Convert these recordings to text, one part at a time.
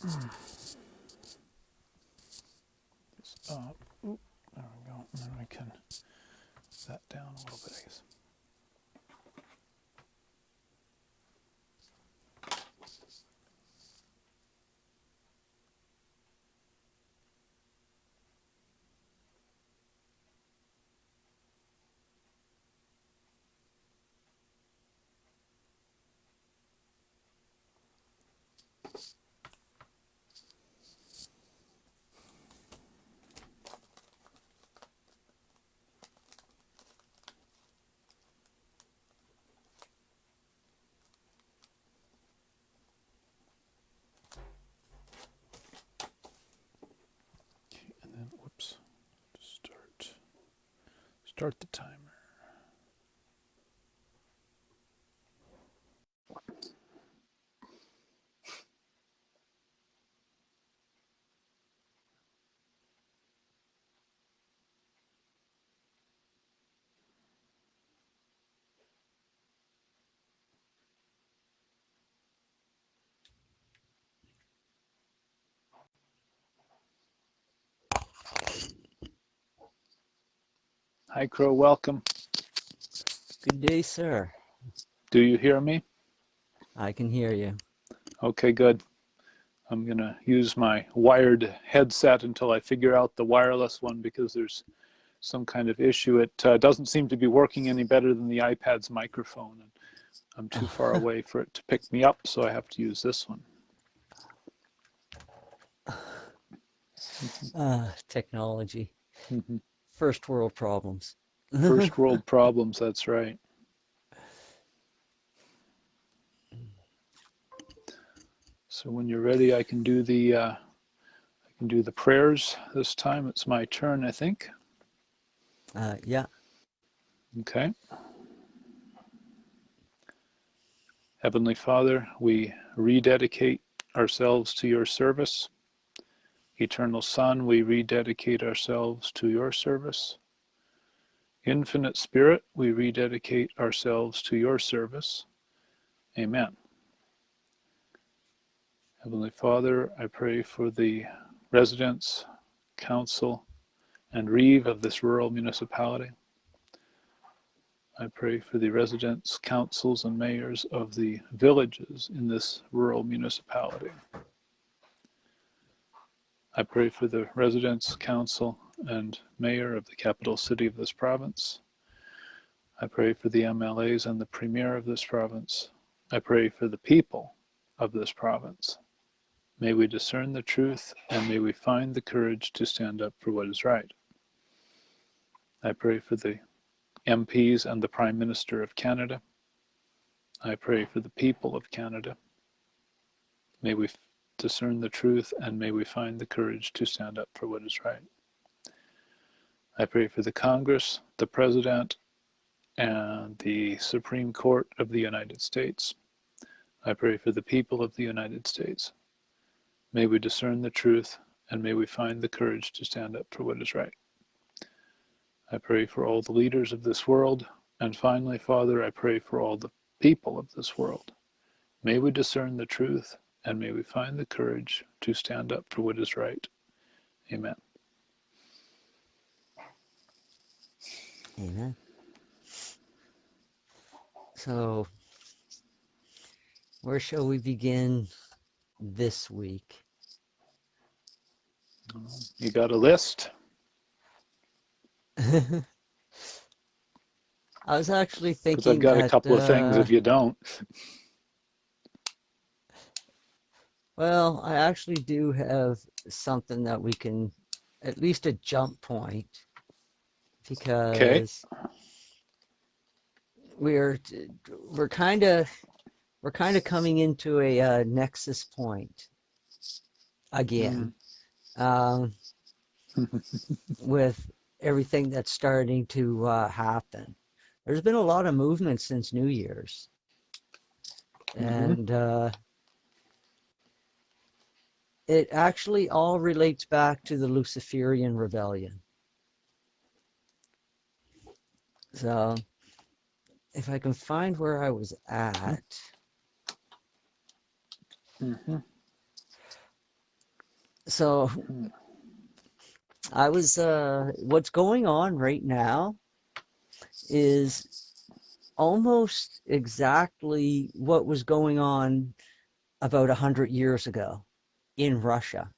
This up. Oop, there we go. And then we can that down a little bit, I guess. And then, whoops, start the timer. Hi, Krow, welcome. Good day, sir. Do you hear me? I can hear you. Okay, good. I'm going to use my wired headset until I figure out the wireless one because there's some kind of issue. It doesn't seem to be working any better than the iPad's microphone. And I'm too far away for it to pick me up, so I have to use this one. Technology. First world problems. First world problems, that's right. So when you're ready, I can do the prayers this time. It's my turn, I think. Yeah. Okay. Heavenly Father, we rededicate ourselves to your service. Eternal Son, we rededicate ourselves to your service. Infinite Spirit, we rededicate ourselves to your service. Amen. Heavenly Father, I pray for the residents, council, and reeve of this rural municipality. I pray for the residents, councils, and mayors of the villages in this rural municipality. I pray for the residents, council, and mayor of the capital city of this province. I pray for the MLAs and the premier of this province. I pray for the people of this province. May we discern the truth, and may we find the courage to stand up for what is right. I pray for the MPs and the Prime Minister of Canada. I pray for the people of Canada. May we discern the truth, and may we find the courage to stand up for what is right. I pray for the Congress, the President, and the Supreme Court of the United States. I pray for the people of the United States. May we discern the truth, and may we find the courage to stand up for what is right. I pray for all the leaders of this world, and finally, Father, I pray for all the people of this world. May we discern the truth, and may we find the courage to stand up for what is right. Amen. Amen. So, where shall we begin this week? You got a list? I was actually thinking Because I've got a couple of things if you don't. Well, I actually do have something that we can, at least a jump point, because we're kind of coming into a nexus point again, with everything that's starting to happen. There's been a lot of movement since New Year's, and it actually all relates back to the Luciferian rebellion. So, if I can find where I was at. So what's going on right now is almost exactly what was going on about 100 years ago in Russia.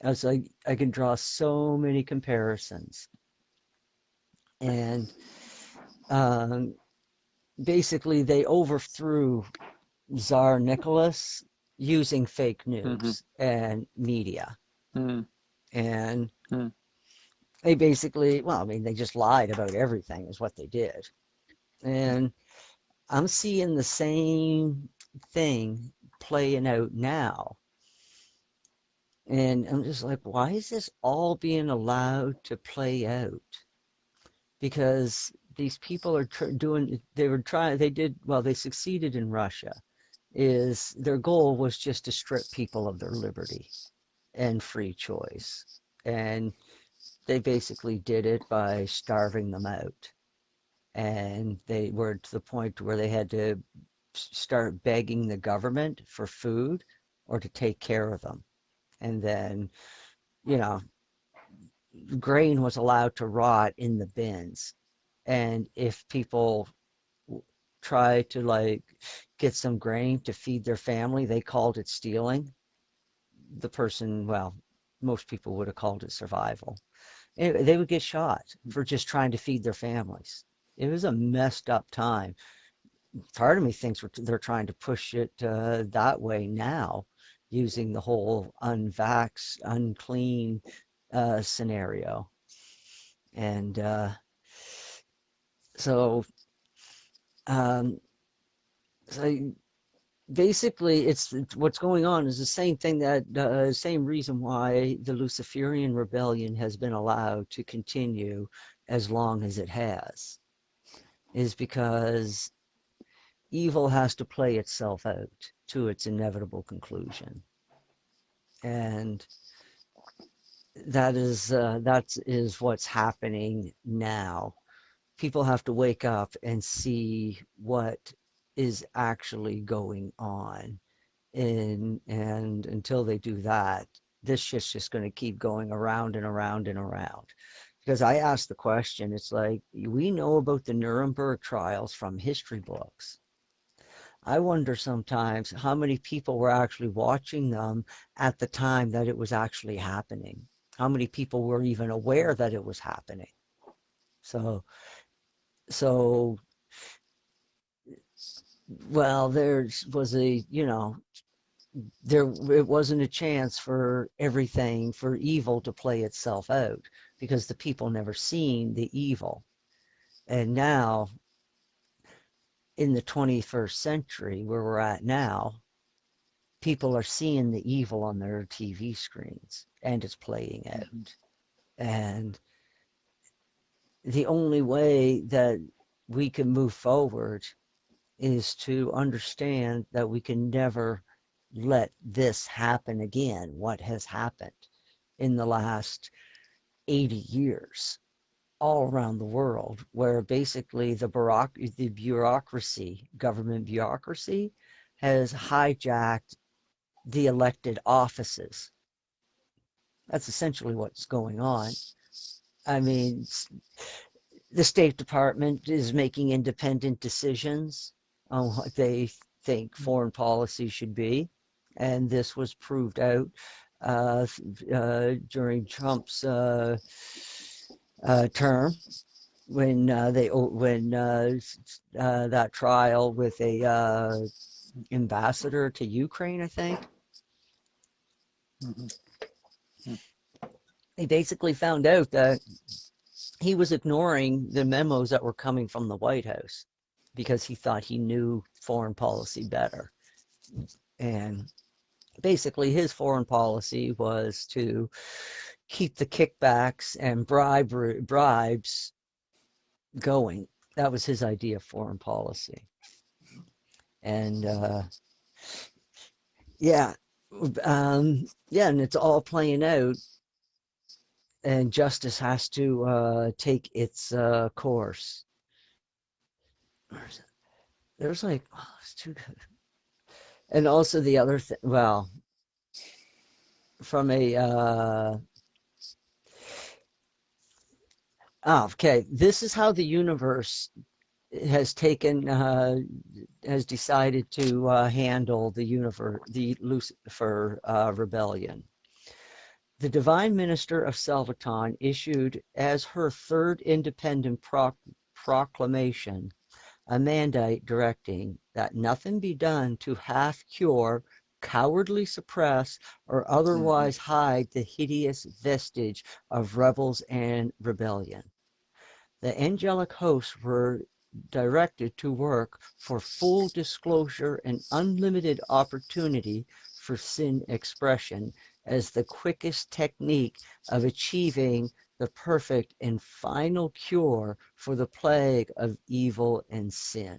I can draw so many comparisons. And um, basically, they overthrew Tsar Nicholas using fake Mm-hmm. news and media. Mm-hmm. And Mm-hmm. they basically, well, I mean, they just lied about everything, is what they did. And I'm seeing the same thing playing out now. And I'm just like, why is this all being allowed to play out? Because these people are they succeeded in Russia. Is their goal was just to strip people of their liberty and free choice. And they basically did it by starving them out. And they were to the point where they had to start begging the government for food or to take care of them. And then, you know, grain was allowed to rot in the bins. And if people try to like get some grain to feed their family, they called it stealing. The person, well, most people would have called it survival. Anyway, they would get shot for just trying to feed their families. It was a messed up time. Part of me thinks they're trying to push it that way now, using the whole unvax, unclean scenario. And so, um, so basically, it's what's going on is the same thing that same reason why the Luciferian rebellion has been allowed to continue as long as it has, is because evil has to play itself out to its inevitable conclusion. And that is what's happening now. People have to wake up and see what is actually going on. And until they do that, this shit's just going to keep going around and around and around. Because I asked the question, it's like, we know about the Nuremberg trials from history books. I wonder sometimes how many people were actually watching them at the time that it was actually happening. How many people were even aware that it was happening? So, so, well, there was it wasn't a chance for everything, for evil to play itself out, because the people never seen the evil. And now, in the 21st century, where we're at now, people are seeing the evil on their TV screens and it's playing out. And the only way that we can move forward is to understand that we can never let this happen again, what has happened in the last 80 years all around the world, where basically the bureaucracy, government bureaucracy, has hijacked the elected offices. That's essentially what's going on. I mean, the State Department is making independent decisions on what they think foreign policy should be. And this was proved out during Trump's term when that trial with a ambassador to Ukraine, I think. They basically found out that he was ignoring the memos that were coming from the White House because he thought he knew foreign policy better. And basically, his foreign policy was to keep the kickbacks and bribes going. That was his idea of foreign policy. And yeah, yeah, and it's all playing out. And justice has to take its course. There's like, oh, it's too good. And also the other thing, well, from a okay, this is how the universe has taken has decided to handle the Lucifer rebellion. The Divine Minister of Salvaton issued as her third independent proclamation a mandate directing that nothing be done to half cure, cowardly suppress, or otherwise hide the hideous vestige of rebels and rebellion. The angelic hosts were directed to work for full disclosure and unlimited opportunity for sin expression as the quickest technique of achieving the perfect and final cure for the plague of evil and sin.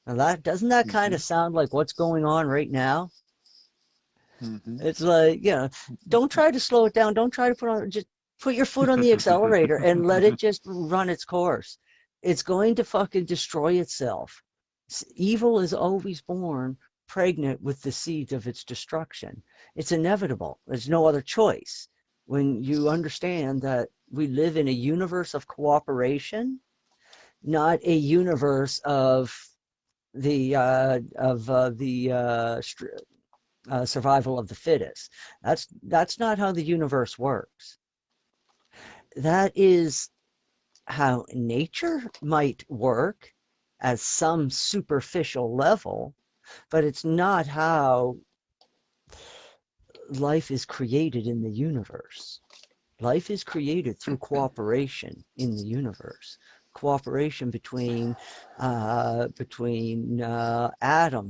Now doesn't that kind of sound like what's going on right now? It's like, don't try to slow it down. Don't try to just put your foot on the accelerator and let it just run its course. It's going to fucking destroy itself. Evil is always born pregnant with the seeds of its destruction. It's inevitable. There's no other choice. When you understand that we live in a universe of cooperation, not a universe of the survival of the fittest. That's not how the universe works. That is how nature might work at some superficial level, but it's not how life is created in the universe. Life is created through cooperation in the universe. Cooperation between atoms,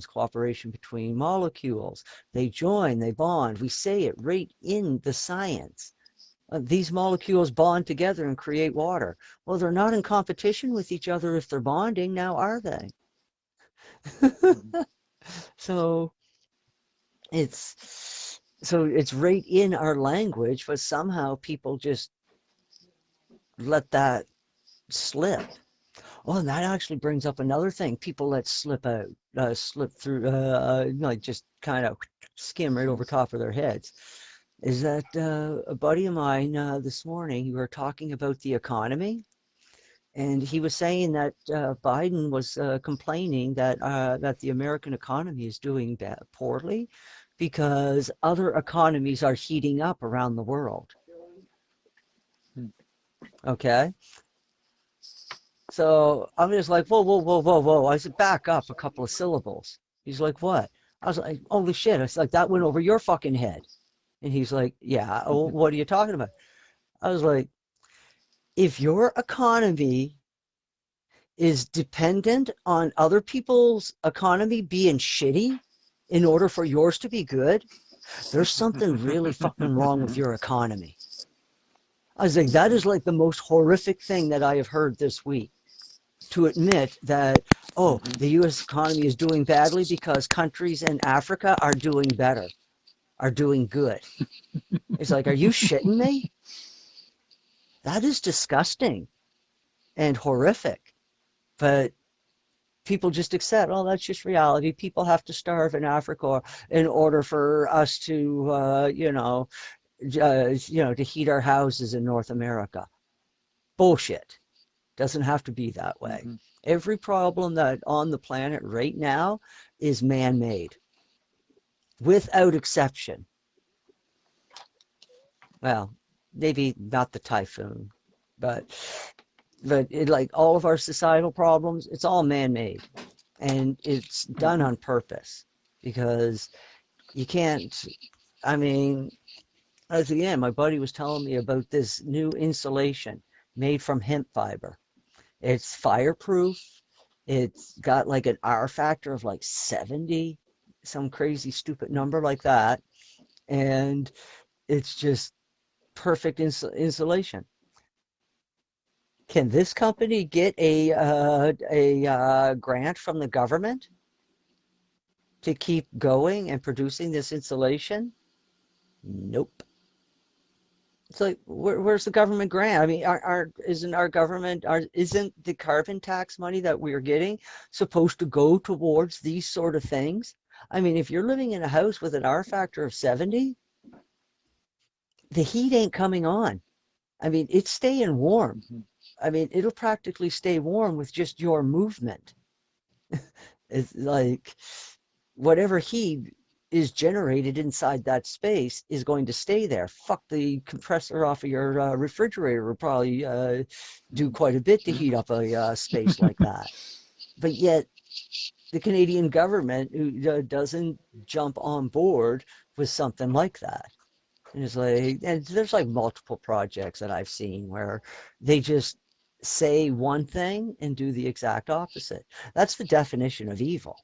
cooperation between molecules. They join, they bond. We say it right in the science. These molecules bond together and create water. Well, they're not in competition with each other if they're bonding, now are they? So it's right in our language, but somehow people just let that slip. Well, and that actually brings up another thing. People let slip through, like just kind of skim right over top of their heads. Is that a buddy of mine this morning, we were talking about the economy, and he was saying that Biden was complaining that the American economy is doing poorly because other economies are heating up around the world. Okay. So I'm just like, whoa, whoa, whoa, whoa, whoa. I said, back up a couple of syllables. He's like, what? I was like, holy shit. I was like, that went over your fucking head. And he's like, yeah, oh, what are you talking about? I was like, if your economy is dependent on other people's economy being shitty in order for yours to be good, there's something really fucking wrong with your economy. I was like, that is like the most horrific thing that I have heard this week. To admit that, the U.S. economy is doing badly because countries in Africa are doing better, are doing good. It's like, are you shitting me? That is disgusting and horrific. But people just accept, that's just reality. People have to starve in Africa in order for us to, to heat our houses in North America. Bullshit. Doesn't have to be that way. Every problem that on the planet right now is man-made, without exception. Well, maybe not the typhoon, but like all of our societal problems, it's all man-made, and it's done on purpose because you can't. I mean, as again, my buddy was telling me about this new insulation made from hemp fiber. It's fireproof. It's got like an R factor of like 70, some crazy stupid number like that. And it's just perfect insulation. Can this company get a grant from the government to keep going and producing this insulation? Nope. It's like, where's the government grant? I mean, isn't the carbon tax money that we're getting supposed to go towards these sort of things? I mean, if you're living in a house with an R factor of 70, the heat ain't coming on. I mean, it's staying warm. Mhm. I mean, it'll practically stay warm with just your movement. It's like whatever heat is generated inside that space is going to stay there. Fuck, the compressor off of your refrigerator will probably do quite a bit to heat up a space like that. But yet, the Canadian government doesn't jump on board with something like that. And it's like, and there's like multiple projects that I've seen where they just say one thing and do the exact opposite. That's the definition of evil.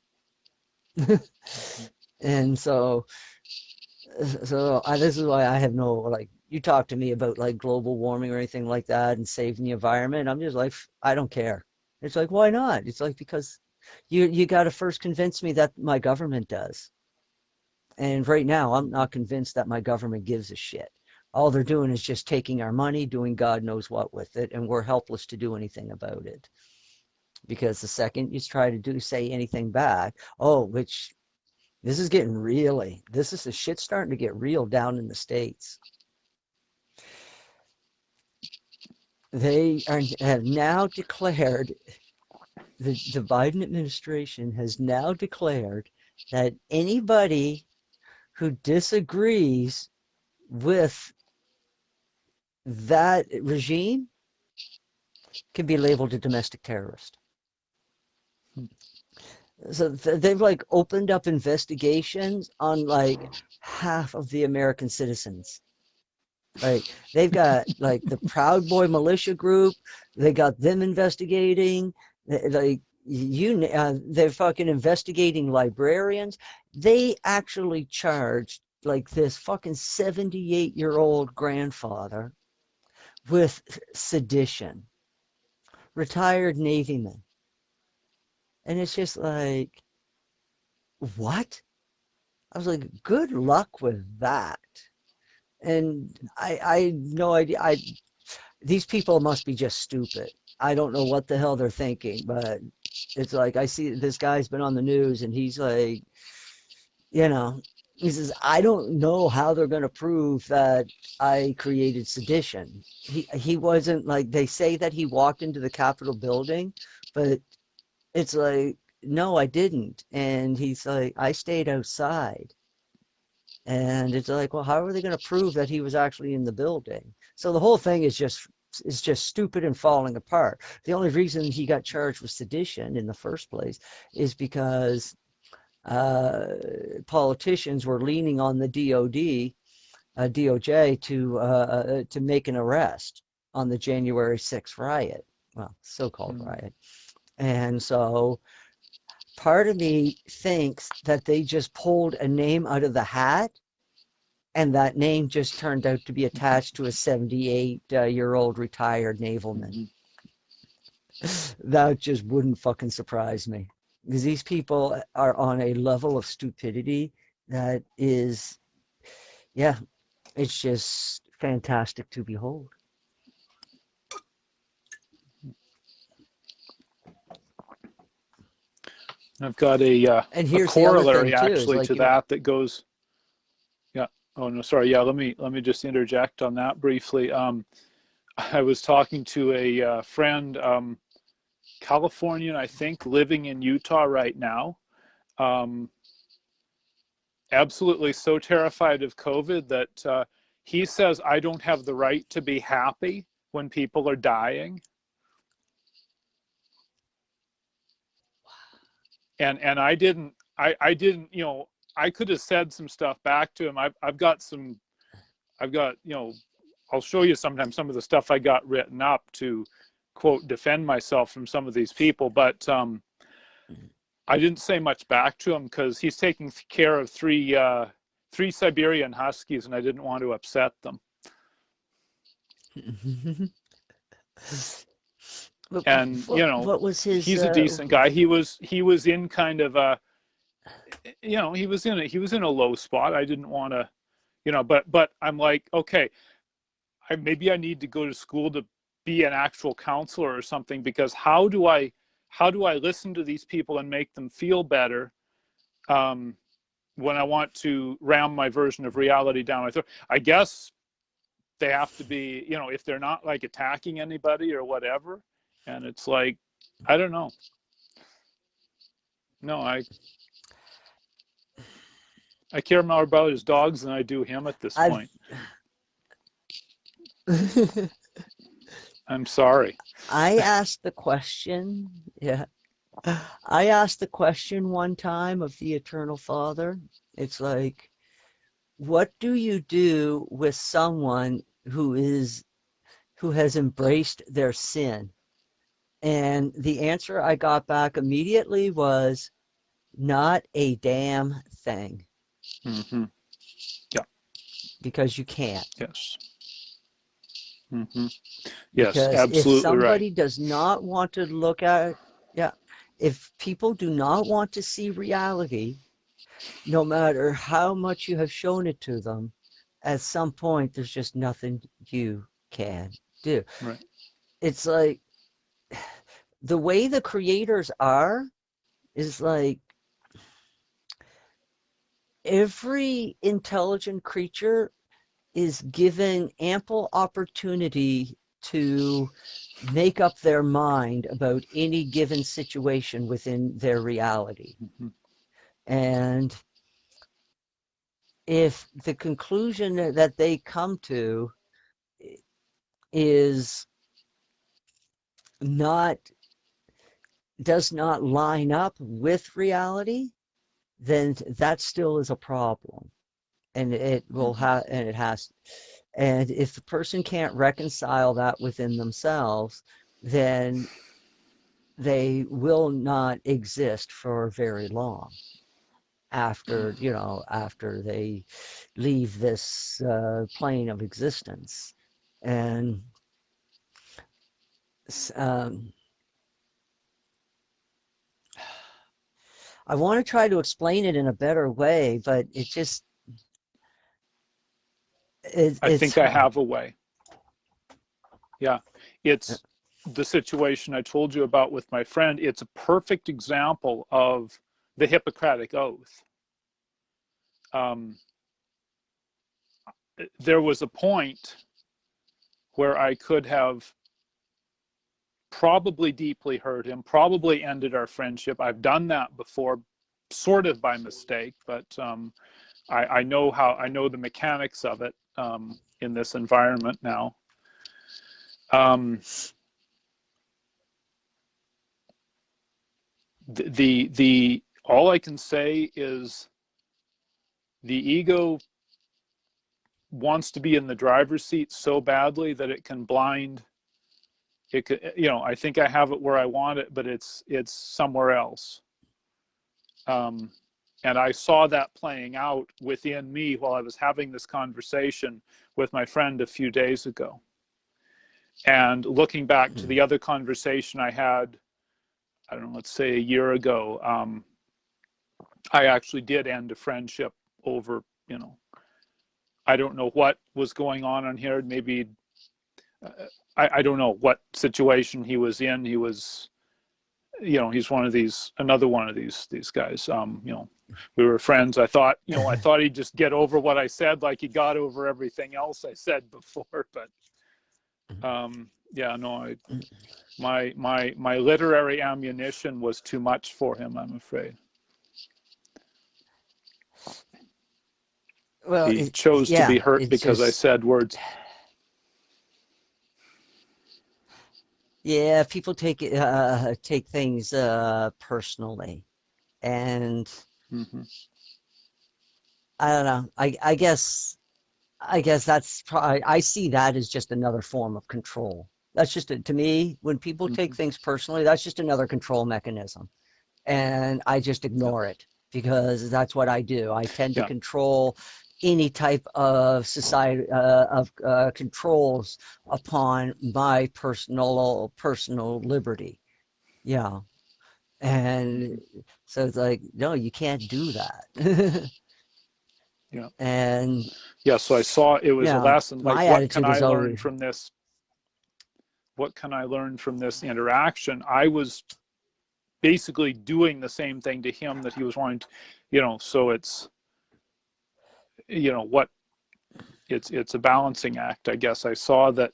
Mhm. And this is why I have no, like, you talk to me about like global warming or anything like that and saving the environment. I'm just like, I don't care. It's like, why not? It's like, because you got to first convince me that my government does. And right now, I'm Mhm. not convinced that my government gives a shit. All they're doing is just taking our money, doing God knows what with it, and we're helpless to do anything about it. Because the second you try to say anything back, oh, which this is getting really, this is the shit starting to get real down in the States. Have now declared, the Biden administration has now declared that anybody who disagrees with that regime can be labeled a domestic terrorist. So they've like opened up investigations on like half of the American citizens. Like they've got like the Proud Boy militia group, they got them investigating. Like they're fucking investigating librarians. They actually charged like this fucking 78-year-old grandfather with sedition, retired Navyman. And it's just like, what? I was like, good luck with that. And I no idea. These people must be just stupid. I don't know what the hell they're thinking, but it's like I see this guy's been on the news and he's like, you know, he says, I don't know how they're going to prove that I created sedition. He wasn't like, they say that he walked into the Capitol building, but it's like, no, I didn't. And he's like, I stayed outside. And it's like, well, how are they going to prove that he was actually in the building? So the whole thing is just stupid and falling apart. The only reason he got charged with sedition in the first place is because uh, politicians were leaning on the DOJ to make an arrest on the January 6th riot, well, so-called Mhm. riot. And so part of me thinks that they just pulled a name out of the hat and that name just turned out to be attached to a 78-year-old retired navalman. Mhm. That just wouldn't fucking surprise me. Because these people are on a level of stupidity that is, yeah, it's just fantastic to behold. I've got And a here's the other thing corollary too, is actually like, to you know, that that goes. Yeah. Oh no, sorry. Yeah, let me just interject on that briefly. I was talking to a friend, Californian, I think, living in Utah right now. Um, Absolutely so terrified of COVID that he says I don't have the right to be happy when people are dying. And I didn't, I could have said some stuff back to him. I've got, I'll show you sometime some of the stuff I got written up to quote defend myself from some of these people, but I didn't say much back to him because he's taking care of three Siberian Huskies, and I didn't want to upset them. And what was his, he's a decent guy. He was in kind of a, he was in a low spot. I didn't want to, but I'm like, okay, maybe I need to go to school to be an actual counselor or something, because how do I listen to these people and make them feel better, when I want to ram my version of reality down my throat, I guess they have to be, you know, if they're not like attacking anybody or whatever. And it's like, I don't know. No, I care more about his dogs than I do him at this point. I'm sorry. I asked the question, yeah. I asked the question one time of the Eternal Father. It's like, what do you do with someone who has embraced their sin? And the answer I got back immediately was, not a damn thing. Mm-hmm. Yeah. Because you can't. Yes. Mm-hmm. Yes, Because if absolutely somebody right. does not want to look at it, yeah, if people do not want to see reality, no matter how much you have shown it to them, at some point there's just nothing you can do. Right. It's like the way the creators are is like every intelligent creature is given ample opportunity to make up their mind about any given situation within their reality. Mm-hmm. And if the conclusion that they come to is not does not line up with reality, then that still is a problem. And it will have, and it has, and if the person can't reconcile that within themselves, then they will not exist for very long after, you know, after they leave this plane of existence. And um, I want to try to explain it in a better way, but it just, I it's, think I have a way. Yeah. It's the situation I told you about with my friend. It's a perfect example of the Hippocratic Oath. There was a point where I could have probably deeply hurt him, probably ended our friendship. I've done that before, sort of by mistake, but I know the mechanics of it in this environment now. The all I can say is the ego wants to be in the driver's seat so badly that it can blind. It could, you know, I think I have it where I want it, but it's somewhere else. And I saw that playing out within me while I was having this conversation with my friend a few days ago. And looking back to the other conversation I had, I don't know, let's say a year ago, I actually did end a friendship over, you know, I don't know what was going on here. Maybe, I don't know what situation he was in. He was, you know, he's another one of these guys. You know, we were friends. I thought he'd just get over what I said, like he got over everything else I said before. But yeah, no, my literary ammunition was too much for him, I'm afraid. well, He chose to be hurt it's because I just, said words. yeah, people take things personally, and I don't know. I guess that's probably, I see that as just another form of control. That's just to me, when people take things personally, that's just another control mechanism, and I just ignore it because that's what I do. I tend to control any type of society of controls upon my personal liberty. Yeah. And so it's like, no, you can't do that. Yeah. And Yeah, so I saw it was a yeah, lesson. Like, my what can attitude I is learn always, from this? What can I learn from this interaction? I was basically doing the same thing to him that he was wanting to, you know, so it's, you know, what it's a balancing act, I guess. I saw that,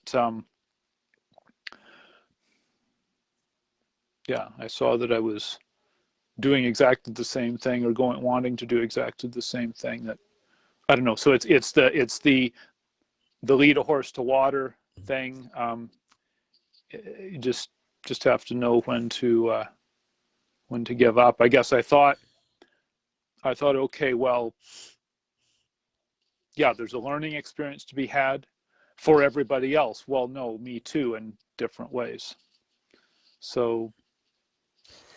yeah, I saw that I was doing exactly the same thing, or wanting to do exactly the same thing. That, I don't know. So it's the lead a horse to water thing. You just have to know when to give up. I guess I thought, okay, well, yeah, there's a learning experience to be had for everybody else. Well, no, me too, in different ways. So,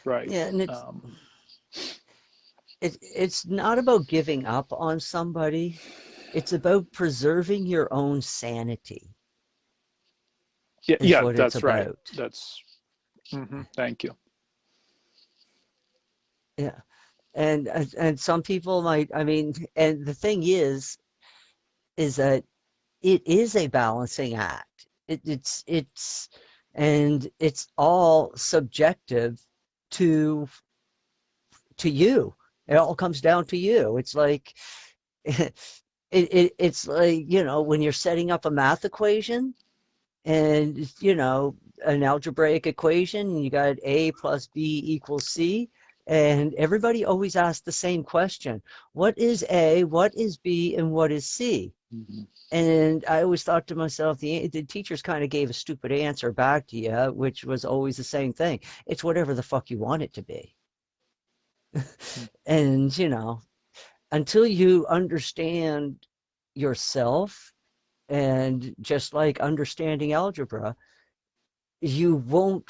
right. Yeah, and it's not about giving up on somebody. It's about preserving your own sanity. Yeah, Is yeah, what it's that's right. about. That's, thank you. Yeah. And some people might, I mean, and the thing is that it is a balancing act. And it's all subjective to you. It all comes down to you. It's like it's like, you know, when you're setting up a math equation, and, you know, an algebraic equation, and you got A plus B equals C, and everybody always asks the same question: what is A, what is B, and what is C? And I always thought to myself, the teachers kind of gave a stupid answer back to you, which was always the same thing: it's whatever the fuck you want it to be. And, you know, until you understand yourself, and just like understanding algebra, you won't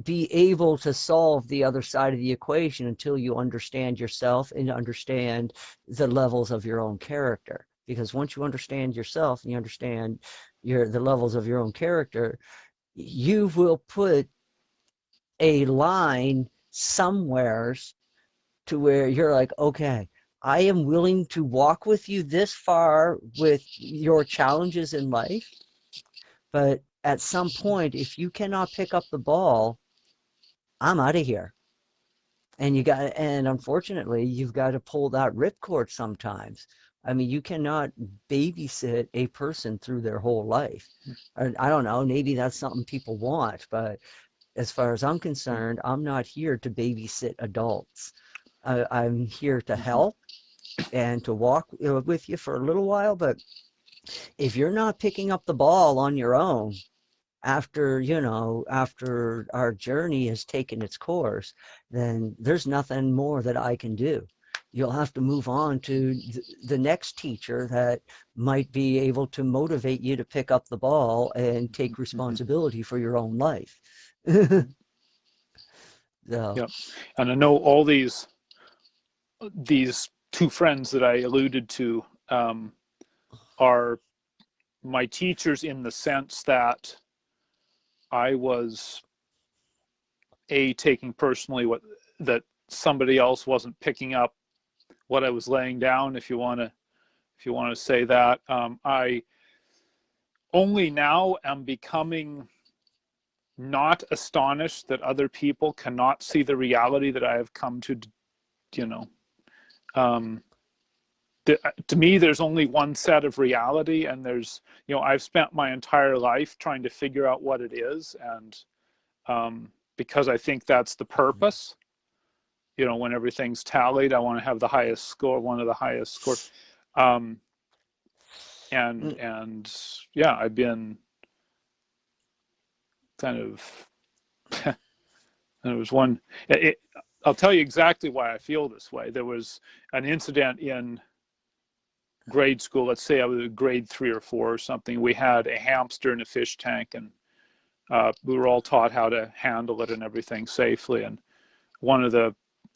be able to solve the other side of the equation until you understand yourself and understand the levels of your own character. Because once you understand yourself and you understand the levels of your own character, you will put a line somewheres to where you're like, okay, I am willing to walk with you this far with your challenges in life, but at some point, if you cannot pick up the ball, I'm out of here. And unfortunately, you've got to pull that ripcord sometimes. I mean, you cannot babysit a person through their whole life. I don't know, maybe that's something people want, but as far as I'm concerned, I'm not here to babysit adults. I'm here to help and to walk with you for a little while, but if you're not picking up the ball on your own, after, you know, after our journey has taken its course, then there's nothing more that I can do. You'll have to move on to the next teacher that might be able to motivate you to pick up the ball and take responsibility for your own life. So. Yep. And I know all these two friends that I alluded to are my teachers, in the sense that I was taking personally that somebody else wasn't picking up what I was laying down, if you want to say that. I only now am becoming not astonished that other people cannot see the reality that I have come to, you know. To me, there's only one set of reality, and there's, you know, I've spent my entire life trying to figure out what it is, and because I think that's the purpose. You know, when everything's tallied, I want to have the highest score, one of the highest scores. And yeah, I've been kind of, and it was one, I'll tell you exactly why I feel this way. There was an incident in grade school. Let's say I was grade 3 or 4 or something. We had a hamster in a fish tank, and we were all taught how to handle it and everything safely. And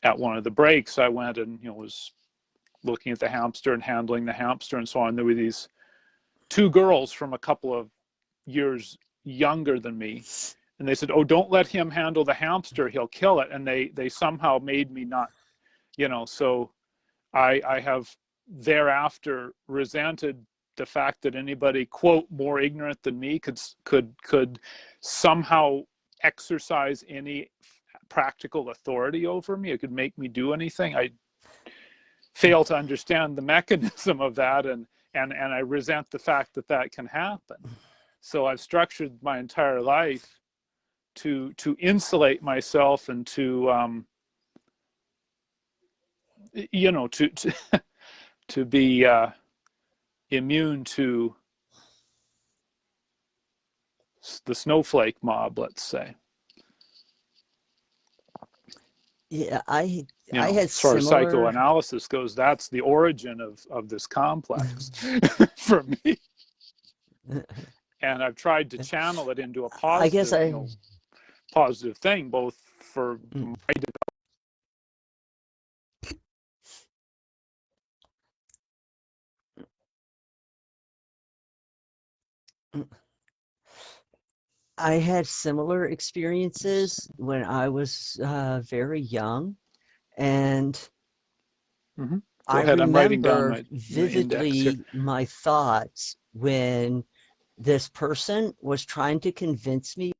at one of the breaks, I went and, you know, was looking at the hamster and handling the hamster and so on. There were these two girls from a couple of years younger than me, and they said, "Oh, don't let him handle the hamster, he'll kill it." And they somehow made me not, you know. So I have thereafter resented the fact that anybody, quote, more ignorant than me could somehow exercise any practical authority over me. It could make me do anything. fail to understand the mechanism of that, and I resent the fact that that can happen. So I've structured my entire life to insulate myself and to you know, to be immune to the snowflake mob, let's say. Yeah, I As had far as similar. psychoanalysis goes, that's the origin of this complex for me. And I've tried to channel it into a I guess positive, positive thing, both for my I had similar experiences when I was very young, and mm-hmm. Go I ahead. I'm writing down remember my index here. vividly my thoughts when this person was trying to convince me.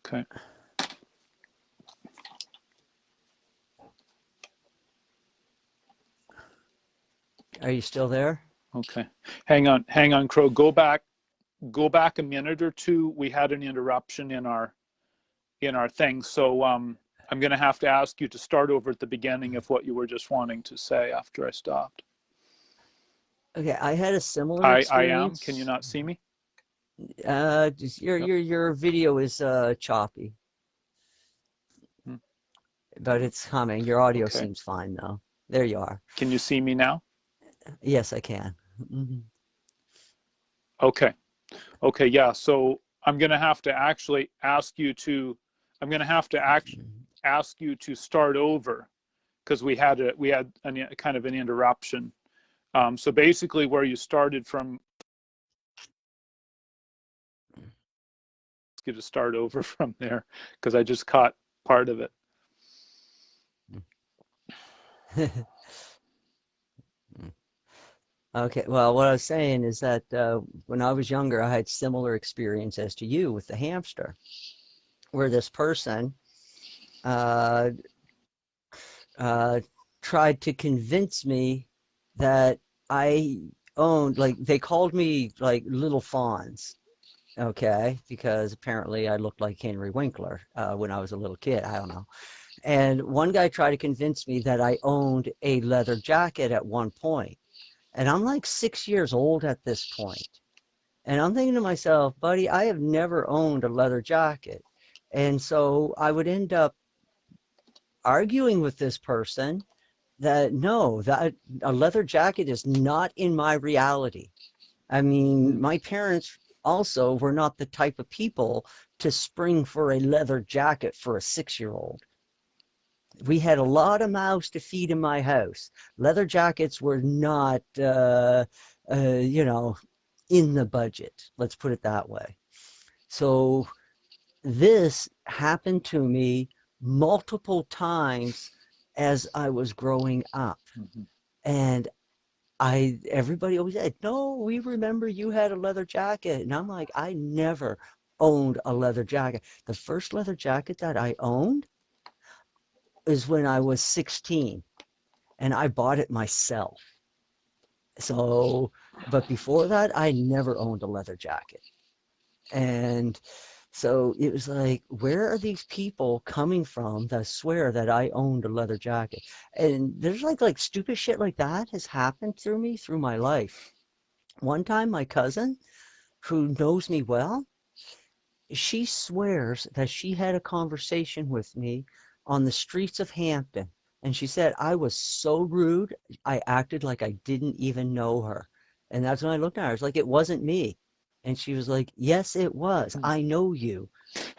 Okay. Are you still there? Okay. Hang on, Krow. Go back a minute or two. We had an interruption in our thing, so I'm going to have to ask you to start over at the beginning of what you were just wanting to say after I stopped. Okay, I had a similar I am. Can you experience. not see me? Your Yep. your video is choppy, but it's coming. Your audio Okay. seems fine though. There you are. Can you see me now? Yes, I can. Mhm. Okay. Okay. Yeah. So I'm going to have to actually ask you to. I'm going to have to ask you to start over because we had a kind of an interruption. So basically, where you started from, you to start over from there because I just caught part of it. Okay, well, what I was saying is that when I was younger, I had similar experience as to you with the hamster, where this person uh, uh, tried to convince me that I owned, like, they called me like little fawns, okay, because apparently I looked like Henry Winkler when I was a little kid. I don't know. And one guy tried to convince me that I owned a leather jacket at one point. And I'm like 6 years old at this point. And I'm thinking to myself, buddy, I have never owned a leather jacket. And so I would end up arguing with this person that no, that a leather jacket is not in my reality. I mean, my parents also were not the type of people to spring for a leather jacket for a 6 year old. We had a lot of mouths to feed in my house. Leather jackets were not, you know, in the budget. Let's put it that way. So this happened to me multiple times as I was growing up. And everybody always said, no, we remember you had a leather jacket. And I'm like, I never owned a leather jacket. The first leather jacket that I owned is when I was 16 and I bought it myself. So, but before that, I never owned a leather jacket. And so it was like, where are these people coming from that swear that I owned a leather jacket? And there's like stupid shit like that has happened through me through my life. One time, my cousin, who knows me well, she swears that she had a conversation with me on the streets of Hampton. And she said I was so rude, I acted like I didn't even know her. And that's when I looked at her. I was like, it wasn't me. And she was like, yes, it was. I know you.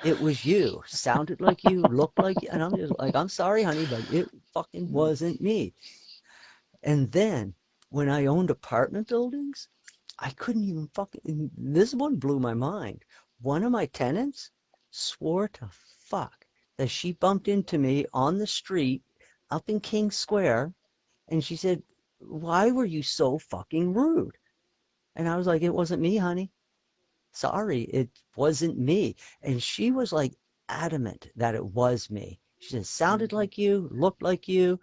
It was you. Sounded like you, looked like you. And I'm just like, I'm sorry, honey, but it fucking wasn't me. And then when I owned apartment buildings, I couldn't even fucking. This one blew my mind. One of my tenants swore to fuck that she bumped into me on the street up in King Square, and she said, why were you so fucking rude? And I was like, it wasn't me, honey. Sorry, it wasn't me. And she was like adamant that it was me. She said, sounded Mhm. like you, looked like you,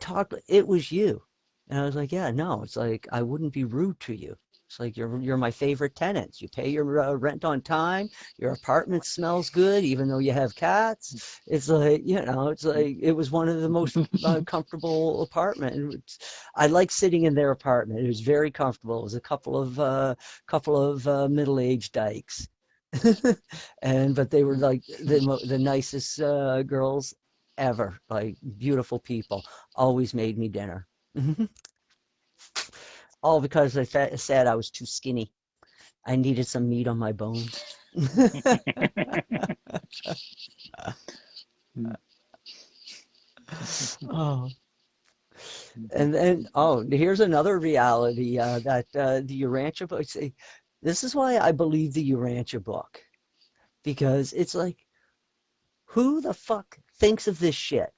talked, it was you. And I was like, yeah, no, it's like, I wouldn't be rude to you. It's like, you're my favorite tenants. You pay your rent on time. Your apartment smells good, even though you have cats. It's like, it's like, it was one of the most comfortable apartment. I like sitting in their apartment. It was very comfortable. It was a couple of middle-aged dykes. But they were like the nicest girls ever, like beautiful people, always made me dinner. All because I said I was too skinny. I needed some meat on my bones. Oh, and then here's another reality that the Urantia book. See, this is why I believe the Urantia book, because it's like, who the fuck thinks of this shit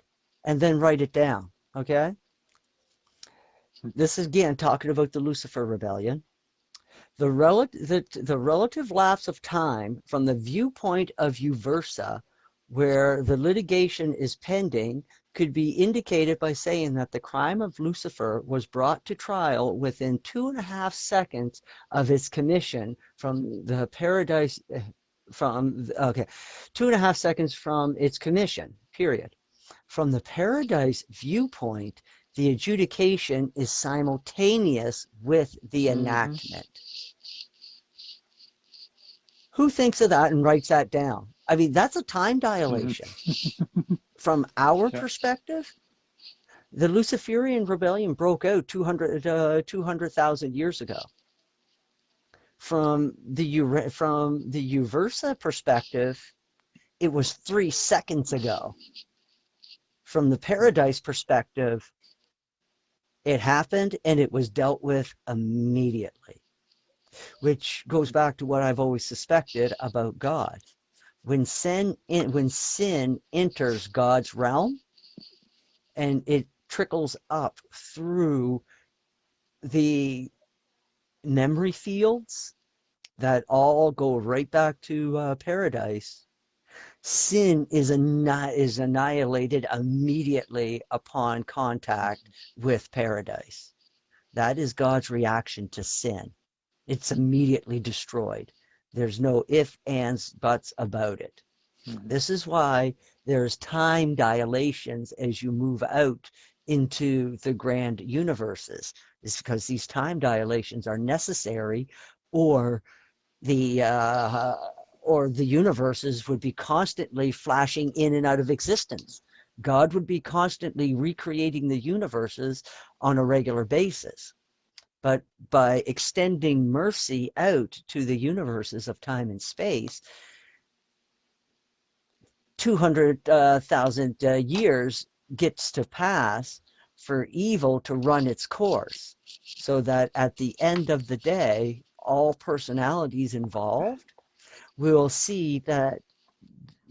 and then write it down? Okay, this is again talking about the Lucifer Rebellion. The relative lapse of time from the viewpoint of Uversa, where the litigation is pending, could be indicated by saying that the crime of Lucifer was brought to trial within 2.5 seconds of its commission from the paradise, from, okay, 2.5 seconds from its commission, period. From the paradise viewpoint, the adjudication is simultaneous with the Mhm. enactment. Who thinks of that and writes that down? I mean, that's a time Mhm. dilation. From our Yeah. perspective, the Luciferian rebellion broke out 200,000 years ago. From the Uversa perspective, it was 3 seconds ago. From the Paradise perspective, it happened and it was dealt with immediately, which goes back to what I've always suspected about God. When sin enters God's realm and it trickles up through the memory fields that all go right back to paradise, sin is annihilated immediately upon contact with paradise. That is God's reaction to sin. It's immediately destroyed. There's no ifs, ands, buts about it. Mhm. This is why there's time dilations as you move out into the grand universes, is because these time dilations are necessary, or the uh, or the universes would be constantly flashing in and out of existence. God would be constantly recreating the universes on a regular basis. But by extending mercy out to the universes of time and space, 200,000 years gets to pass for evil to run its course, so that at the end of the day, all personalities involved will see that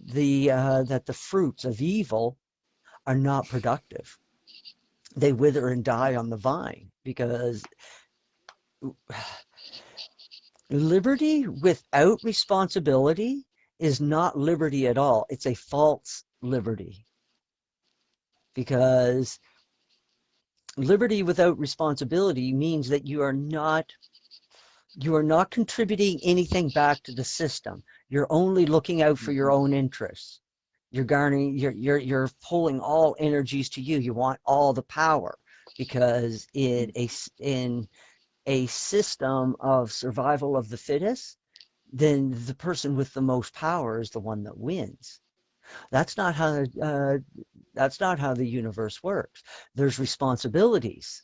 the fruits of evil are not productive. They wither and die on the vine, because liberty without responsibility is not liberty at all. It's a false liberty, because liberty without responsibility means that you are not contributing anything back to the system. You're only looking out for your Mhm. own interests. You're garnering, you're pulling all energies to you. You want all the power, because in a system of survival of the fittest, then the person with the most power is the one that wins. That's not how that's not how the universe works. There's responsibilities.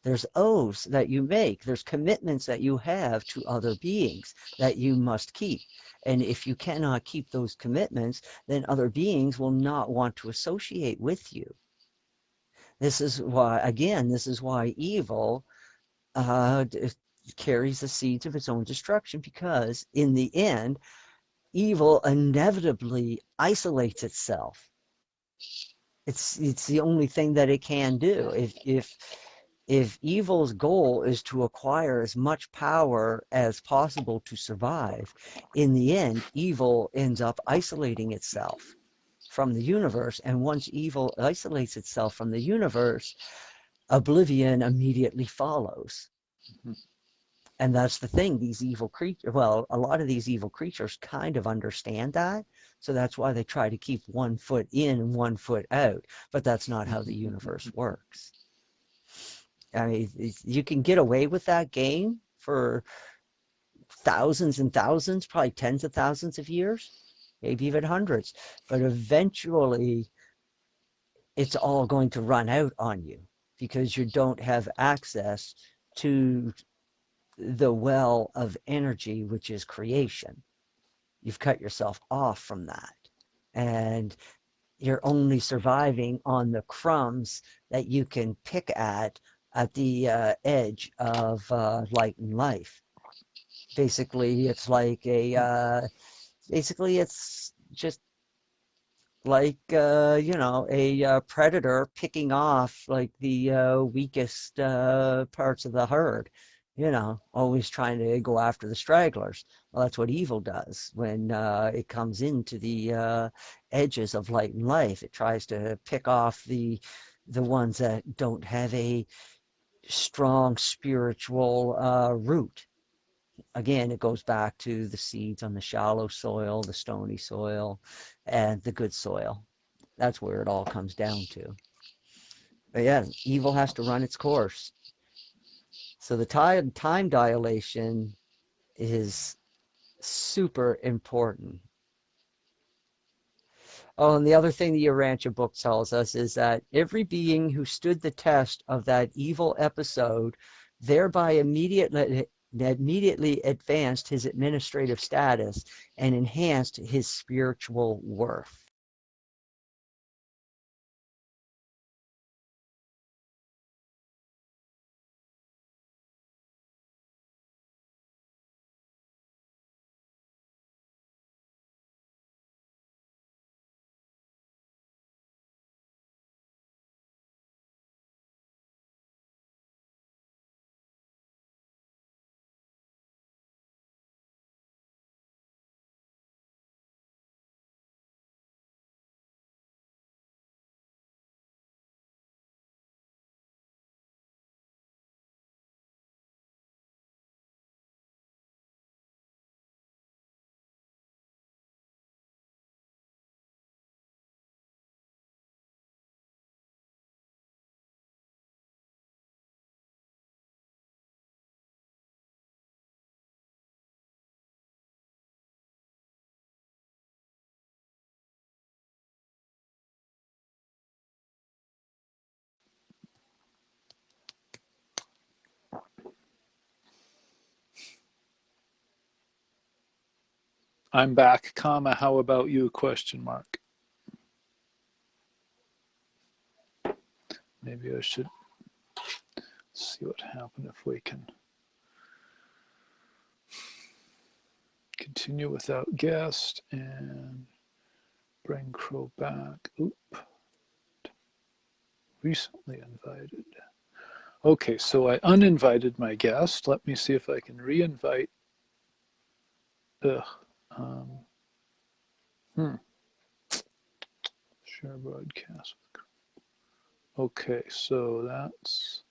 There's oaths that you make. There's commitments that you have to other beings that you must keep. And if you cannot keep those commitments, then other beings will not want to associate with you. This is why evil uh, carries the seeds of its own destruction, because in the end, evil inevitably isolates itself. It's the only thing that it can do. If if evil's goal is to acquire as much power as possible to survive, in the end, evil ends up isolating itself from the universe. And once evil isolates itself from the universe, oblivion immediately follows. Mhm. And that's the thing, these evil creatures, well, a lot of these evil creatures kind of understand that. So that's why they try to keep one foot in and one foot out. But that's not how the universe works. I mean, you can get away with that game for thousands and thousands, probably tens of thousands of years, maybe even hundreds. But eventually, it's all going to run out on you because you don't have access to the well of energy, which is creation. You've cut yourself off from that. And you're only surviving on the crumbs that you can pick at the edge of light and life. Basically, it's like basically, it's just like a predator picking off like the weakest parts of the herd, always trying to go after the stragglers. Well, that's what evil does when it comes into the edges of light and life. It tries to pick off the ones that don't have a strong spiritual root. Again, it goes back to the seeds on the shallow soil, the stony soil, and the good soil. That's where it all comes down to. But yeah, evil has to run its course. So the time dilation is super important. Oh, and the other thing the Urantia book tells us is that every being who stood the test of that evil episode thereby immediately advanced his administrative status and enhanced his spiritual worth. I'm back, comma, how about you, question mark. Maybe I should see what happens if we can continue without guest and bring Krow back. Oop. Recently invited. Okay, so I uninvited my guest. Let me see if I can re-invite. Ugh. Um, Share broadcast. Okay, so that's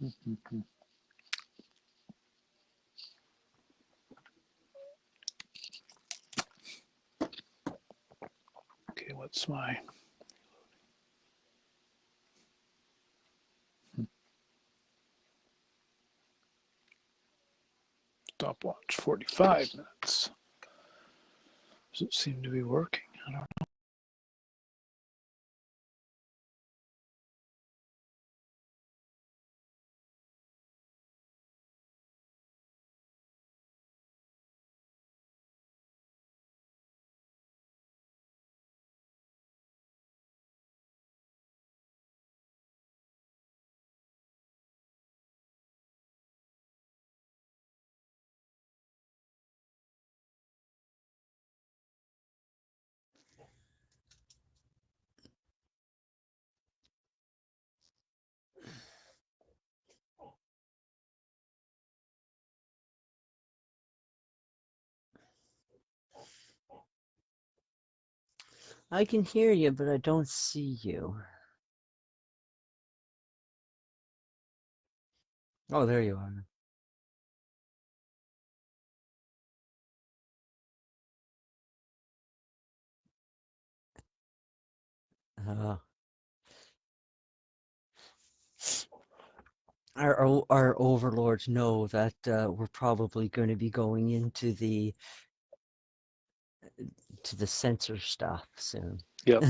Mhm. Okay, what's my stopwatch? 45 minutes. Does it seem to be working? I don't know. I can hear you, but I don't see you. Oh, there you are. Uh, our overlords know that we're probably going to be going into the censor stuff soon. Yep.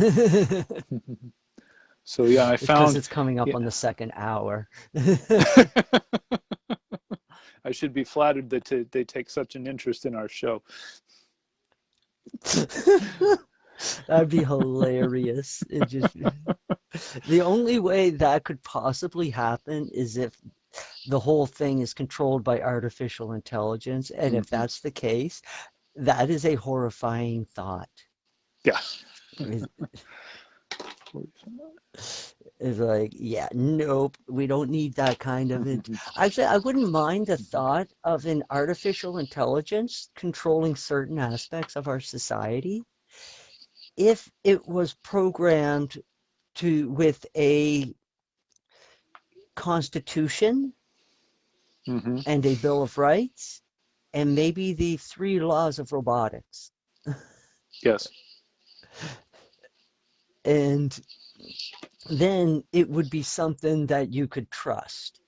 So yeah, I It's because found. it's coming up Yeah. on the second hour. I should be flattered that they take such an interest in our show. That'd be hilarious. The only way that could possibly happen is if the whole thing is controlled by artificial intelligence. And if Mm-hmm. that's the case, that is a horrifying thought. Yeah. It's like, yeah, nope, we don't need that kind of it. Actually, I wouldn't mind the thought of an artificial intelligence controlling certain aspects of our society if it was programmed to with a constitution Mm-hmm. and a Bill of Rights and maybe the three laws of robotics. Yes. And then it would be something that you could trust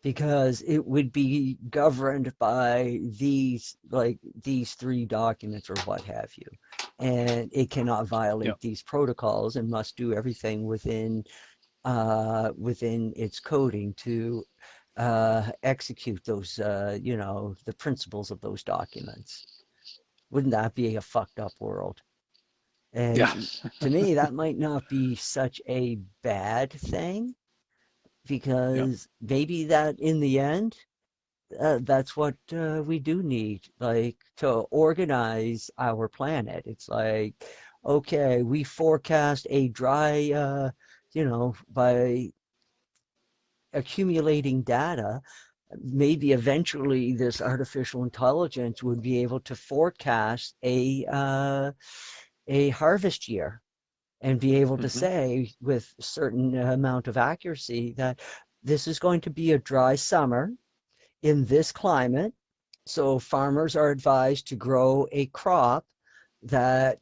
because it would be governed by these three documents or what have you. And it cannot Yeah. violate these protocols and must do everything within its coding to execute those the principles of those documents. Wouldn't that be a fucked up world? Yeah. And to me, that might not be such a bad thing Yeah. because maybe that in the end, that's what we do need, like to organize our planet. It's like, okay, we forecast a dry, by accumulating data, maybe eventually this artificial intelligence would be able to forecast a harvest year and be able to Mm-hmm. say with a certain amount of accuracy that this is going to be a dry summer in this climate. So farmers are advised to grow a crop that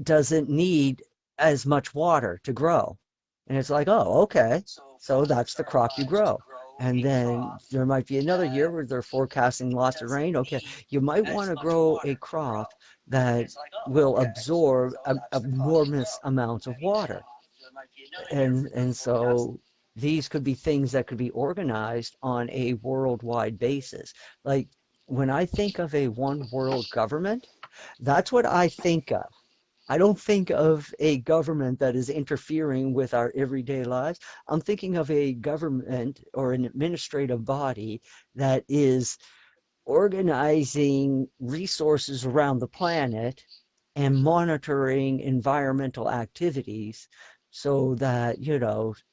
doesn't need as much water to grow. And it's like, oh, okay. So that's the crop you grow. And then there might be another year where they're forecasting lots of rain. Okay, you might want to grow a crop that will absorb enormous amounts of water. And so these could be things that could be organized on a worldwide basis. Like when I think of a one world government, that's what I think of. I don't think of a government that is interfering with our everyday lives. I'm thinking of a government or an administrative body that is organizing resources around the planet and monitoring environmental activities so that,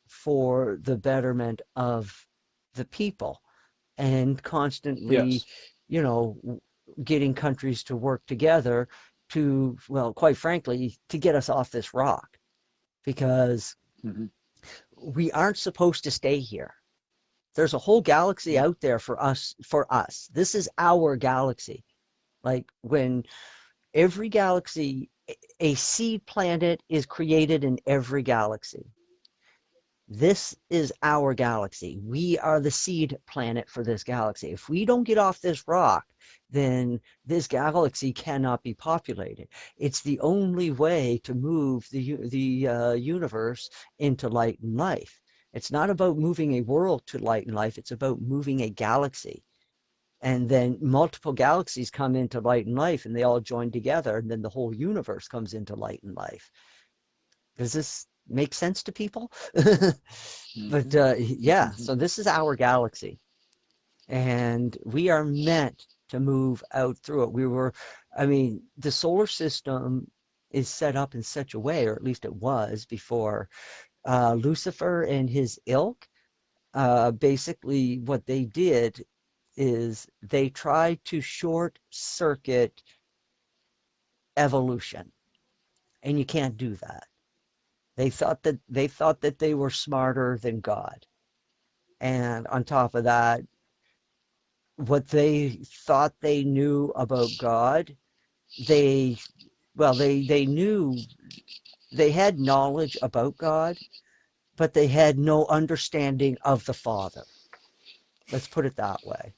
for the betterment of the people and constantly, Yes. you know, getting countries to work together to, well, quite frankly, to get us off this rock because Mm-hmm. we aren't supposed to stay here. There's a whole galaxy out there for us. This is our galaxy. Like when every galaxy, a seed planet is created in every galaxy. This is our galaxy. We are the seed planet for this galaxy. If we don't get off this rock, then this galaxy cannot be populated. It's the only way to move the universe into light and life. It's not about moving a world to light and life. It's about moving a galaxy. And then multiple galaxies come into light and life, and they all join together, and then the whole universe comes into light and life. Does this make sense to people? But yeah, so this is our galaxy, and we are meant to move out through it. The solar system is set up in such a way, or at least it was before Lucifer and his ilk. Basically, what they did is they tried to short circuit evolution, and you can't do that. They thought that they were smarter than God. And on top of that, what they thought they knew about God, they knew, they had knowledge about God, but they had no understanding of the Father. Let's put it that way.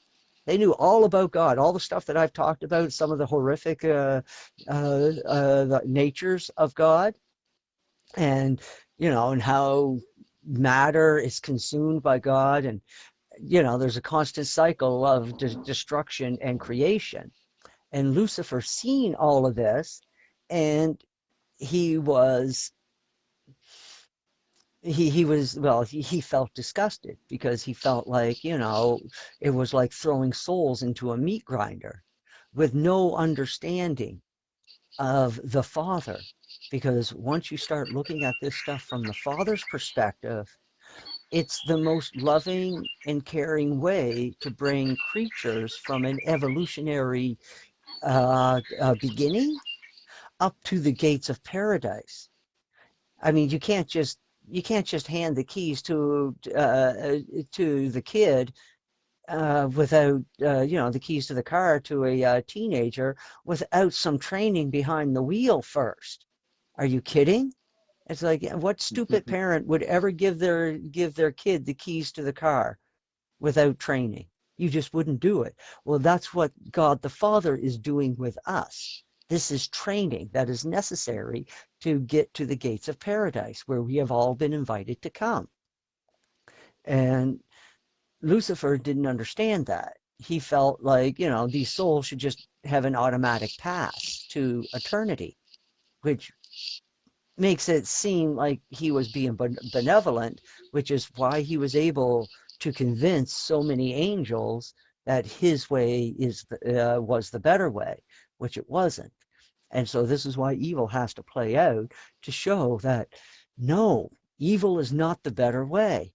They knew all about God, all the stuff that I've talked about, some of the horrific the natures of God, and and how matter is consumed by God, and there's a constant cycle of destruction and creation. And Lucifer seen all of this, and he felt disgusted, because he felt like, it was like throwing souls into a meat grinder with no understanding of the Father. Because once you start looking at this stuff from the Father's perspective, it's the most loving and caring way to bring creatures from an evolutionary beginning up to the gates of paradise. I mean, you can't just hand the keys to the kid without the keys to the car to a teenager without some training behind the wheel first. Are you kidding? It's like, what stupid parent would ever give their kid the keys to the car without training? You just wouldn't do it. Well, that's what God the Father is doing with us. This is training that is necessary to get to the gates of paradise, where we have all been invited to come. And Lucifer didn't understand that. He felt like, these souls should just have an automatic pass to eternity, which makes it seem like he was being benevolent, which is why he was able to convince so many angels that his way was the better way, which it wasn't. And so this is why evil has to play out, to show that no, evil is not the better way.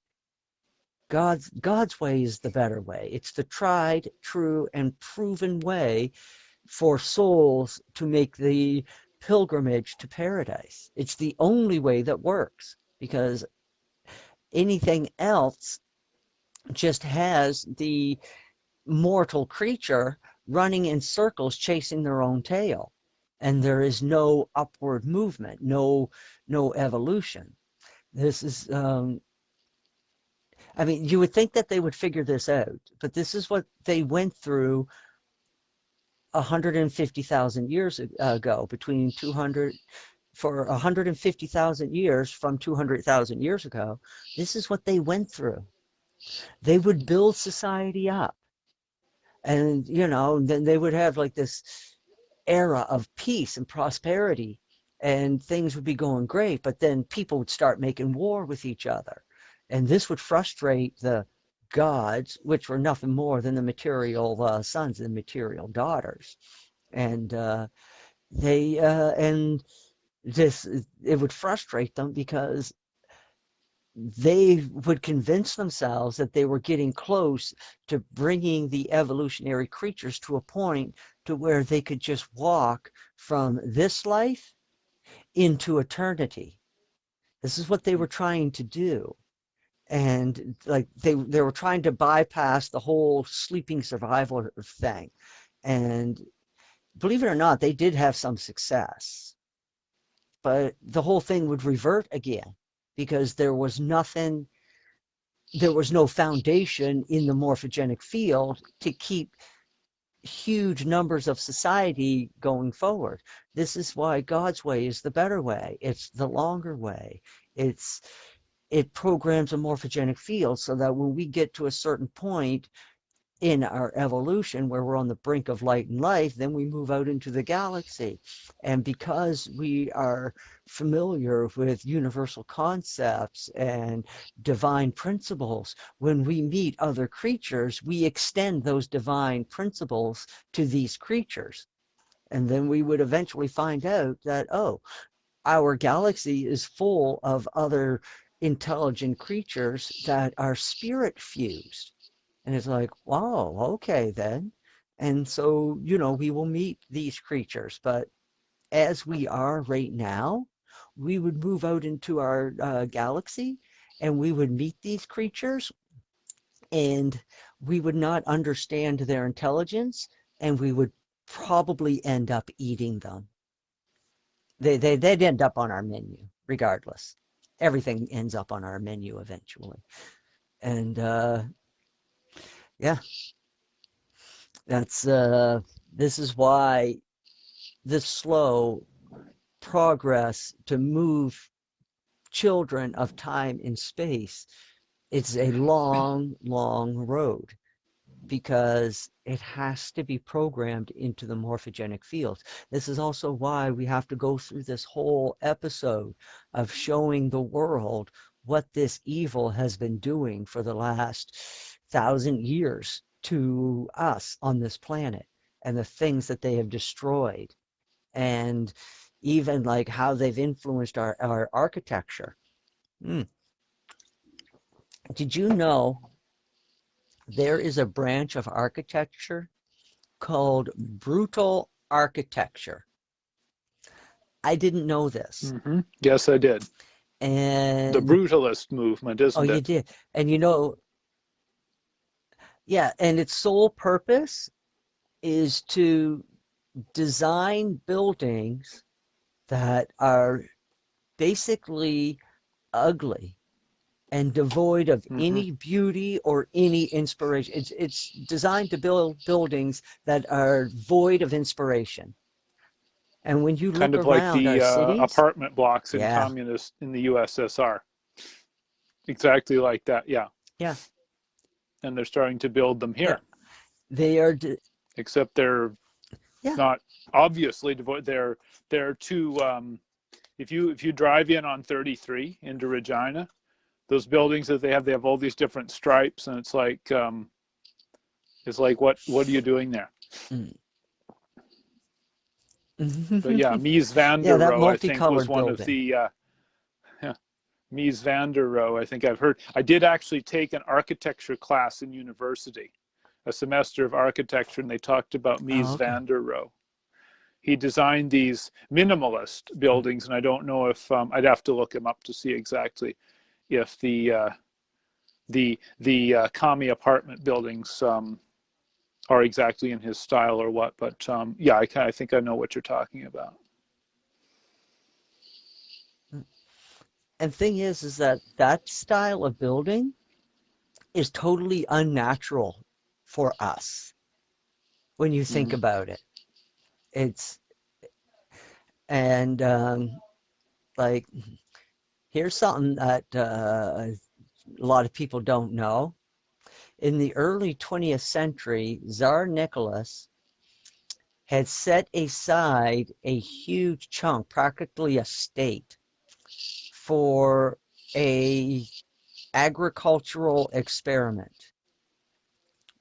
God's way is the better way. It's the tried, true, and proven way for souls to make the pilgrimage to paradise. It's the only way that works, because anything else just has the mortal creature running in circles chasing their own tail, and there is no upward movement, no evolution. This is you would think that they would figure this out, but this is what they went through 150,000 years ago, between 200 for 150,000 years from 200,000 years ago. This is what they went through. They would build society up, and then they would have like this era of peace and prosperity, and things would be going great, but then people would start making war with each other, and this would frustrate the gods, which were nothing more than the material sons and material daughters. And it would frustrate them, because they would convince themselves that they were getting close to bringing the evolutionary creatures to a point to where they could just walk from this life into eternity. This is what they were trying to do. And like they were trying to bypass the whole sleeping survival thing. And believe it or not, they did have some success, but the whole thing would revert again because there was no foundation in the morphogenic field to keep huge numbers of society going forward. This is why God's way is the better way. It's the longer way. It programs a morphogenic field so that when we get to a certain point in our evolution where we're on the brink of light and life, then we move out into the galaxy. And because we are familiar with universal concepts and divine principles, when we meet other creatures, we extend those divine principles to these creatures. And then we would eventually find out that, oh, our galaxy is full of other intelligent creatures that are spirit fused. And it's like, wow, okay then. And so, we will meet these creatures. But as we are right now, we would move out into our galaxy and we would meet these creatures and we would not understand their intelligence and we would probably end up eating them. They'd end up on our menu regardless. Everything ends up on our menu eventually. And yeah, that's this is why this slow progress to move children of time and space, it's a long road, because it has to be programmed into the morphogenic fields. This is also why we have to go through this whole episode of showing the world what this evil has been doing for the last 1,000 years to us on this planet, and the things that they have destroyed, and even like how they've influenced our architecture. Did you know there is a branch of architecture called brutal architecture? I didn't know this. Mm-hmm. Yes, I did. And the brutalist movement, isn't you it? did. And yeah, and its sole purpose is to design buildings that are basically ugly and devoid of any beauty or any inspiration. It's designed to build buildings that are void of inspiration. And when you Kind look of like around the our cities, apartment blocks in yeah, the USSR. Exactly like that, yeah. yeah, And they're starting to build them yeah, here, they are, except they're yeah, not obviously devoid. They're too. If you drive in on 33 into Regina, those buildings that they have all these different stripes, and it's like what are you doing there? mm. But yeah, Mies van Yeah, der that Rohe, I think, was multicolored one of building. the Mies van der Rohe. I think I've heard. I did actually take an architecture class in university, a semester of architecture, and they talked about Oh, Mies okay. van der Rohe. He designed these minimalist buildings, and I don't know if I'd have to look him up to see exactly if the commie apartment buildings are exactly in his style or what. But yeah, I think I know what you're talking about. And thing is that style of building is totally unnatural for us when you think Mm-hmm. about it. It's and like here's something that a lot of people don't know. In the early 20th century, Tsar Nicholas had set aside a huge chunk, practically a state, for a agricultural experiment.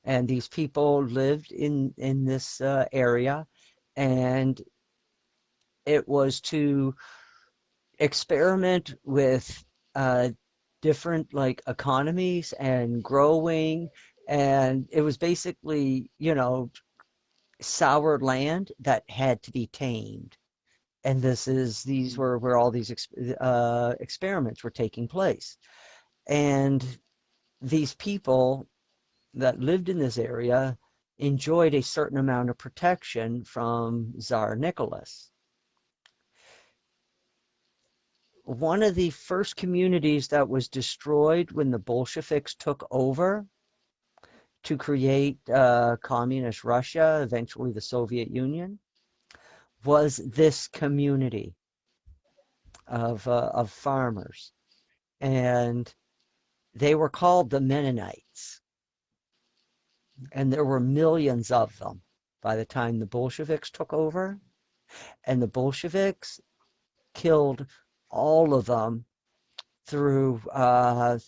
And these people lived in this area, and it was to experiment with different like economies and growing, and it was basically sour land that had to be tamed. And these were where all these experiments were taking place. And these people that lived in this area enjoyed a certain amount of protection from Tsar Nicholas. One of the first communities that was destroyed when the Bolsheviks took over to create communist Russia, eventually the Soviet Union, was this community of farmers. And they were called the Mennonites. And there were millions of them by the time the Bolsheviks took over. And the Bolsheviks killed all of them through a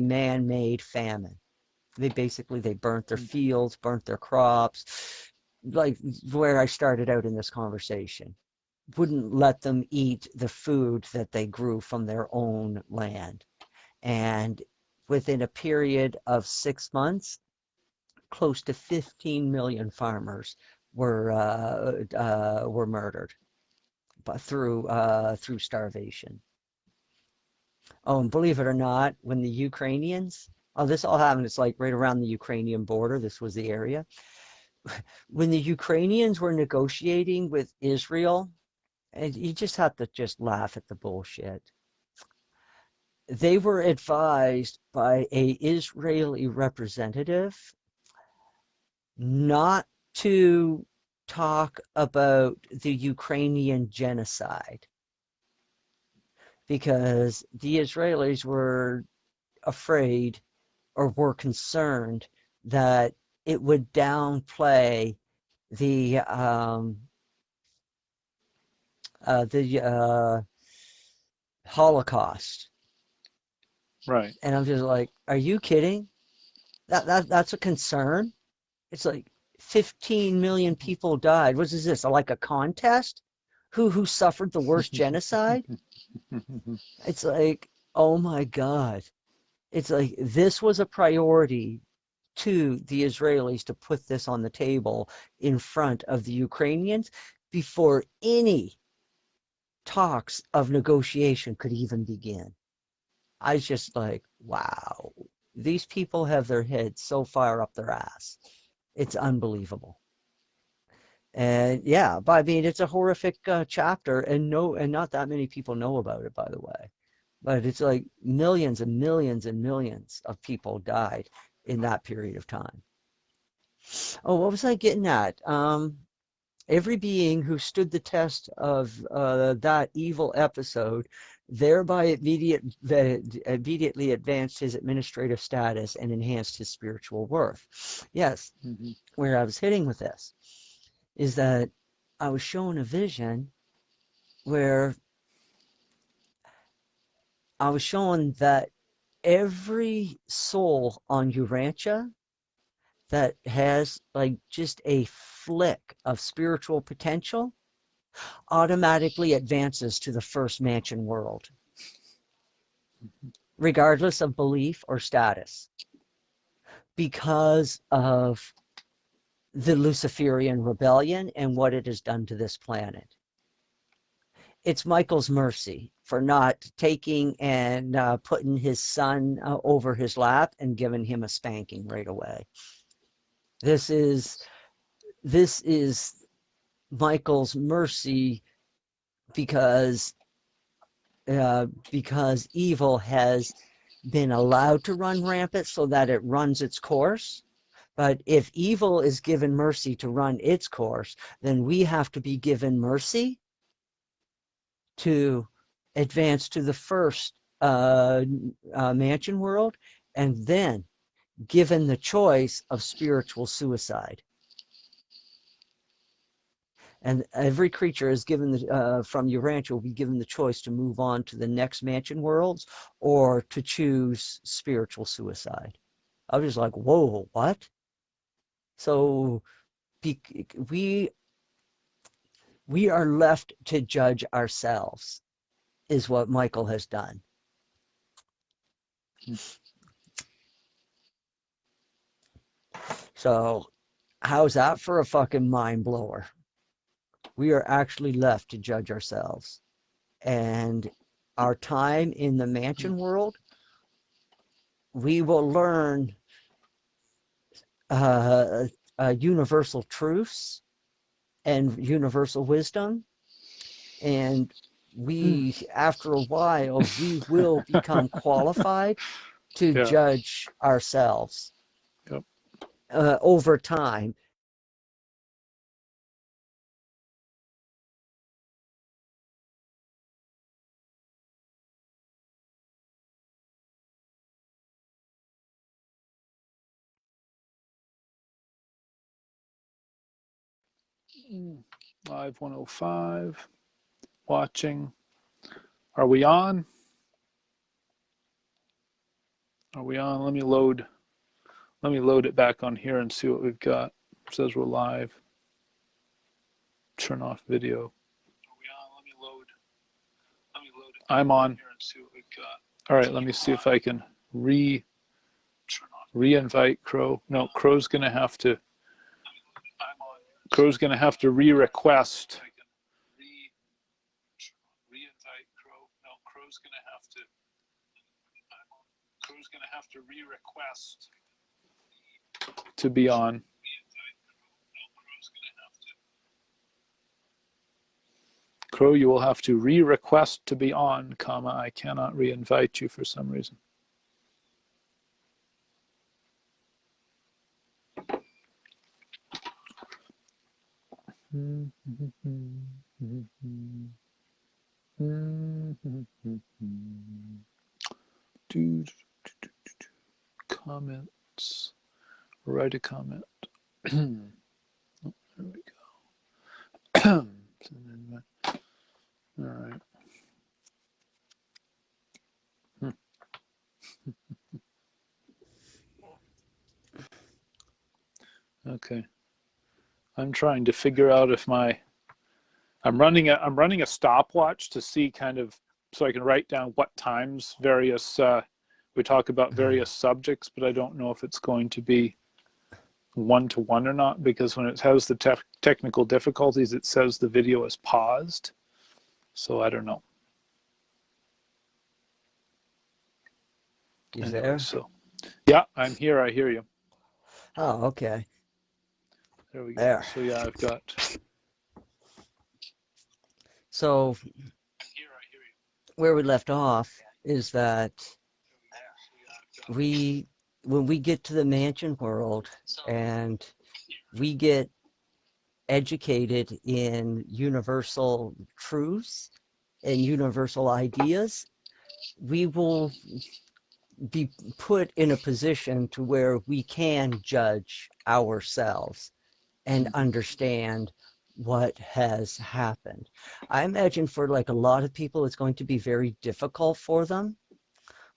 man-made famine. They burnt their fields, burnt their crops, like where I started out in this conversation. Wouldn't let them eat the food that they grew from their own land. And within a period of 6 months, close to 15 million farmers were murdered through starvation. Oh, and believe it or not, when the Ukrainians, this all happened, it's like right around the Ukrainian border. This was the area. When the Ukrainians were negotiating with Israel, and you just have to just laugh at the bullshit. They were advised by a Israeli representative not to talk about the Ukrainian genocide because the Israelis were afraid or were concerned that it would downplay the Holocaust. Right. And I'm just like, are you kidding? That's a concern. It's like 15 million people died. What is this? Like a contest? Who suffered the worst genocide? It's like, oh my God. It's like this was a priority to the Israelis to put this on the table in front of the Ukrainians before any talks of negotiation could even begin. I was just like, wow, these people have their heads so far up their ass. It's unbelievable. And yeah, but I mean, it's a horrific chapter, and not that many people know about it, by the way. But it's like millions and millions and millions of people died in that period of time. Oh, what was I getting at? Every being who stood the test of that evil episode thereby immediately advanced his administrative status and enhanced his spiritual worth. Yes, where I was hitting with this is that I was shown a vision where I was shown that every soul on Urantia that has like just a flick of spiritual potential automatically advances to the first mansion world, regardless of belief or status, because of the Luciferian rebellion and what it has done to this planet. It's Michael's mercy for not taking and putting his son over his lap and giving him a spanking right away. This is Michael's mercy because evil has been allowed to run rampant so that it runs its course. But if evil is given mercy to run its course, then we have to be given mercy to advance to the first mansion world, and then given the choice of spiritual suicide. And every creature is given from Urantia will be given the choice to move on to the next mansion worlds or to choose spiritual suicide. I was like, whoa, what? So we are left to judge ourselves, is what Michael has done. So how's that for a fucking mind blower? We are actually left to judge ourselves. And our time in the mansion world, we will learn universal truths and universal wisdom. And we, after a while, we will become qualified to judge ourselves over time. Live 105, watching. Are we on? Are we on? Let me load it back on here and see what we've got. It says we're live. Turn off video. Are we on? Let me load it. I'm on. Here and see what we've got. All right, let me see if I can re-invite Krow. No, Krow's gonna have to re-request. Krow's gonna have to re-request to be on. Krow, you will have to re-request to be on, comma, I cannot re-invite you for some reason. Comments. Write a comment. Oh, there we go. All right. Okay. I'm trying to figure out if I'm running a stopwatch to see kind of, so I can write down what times various we talk about various subjects, but I don't know if it's going to be one-to-one or not, because when it has the technical difficulties, it says the video is paused. So I don't know. You there? So, yeah, I'm here. I hear you. Oh, okay. There we go. So yeah, I've got. So where we left off is that when we get to the mansion world and we get educated in universal truths and universal ideas, we will be put in a position to where we can judge ourselves and understand what has happened. I imagine for like a lot of people, it's going to be very difficult for them.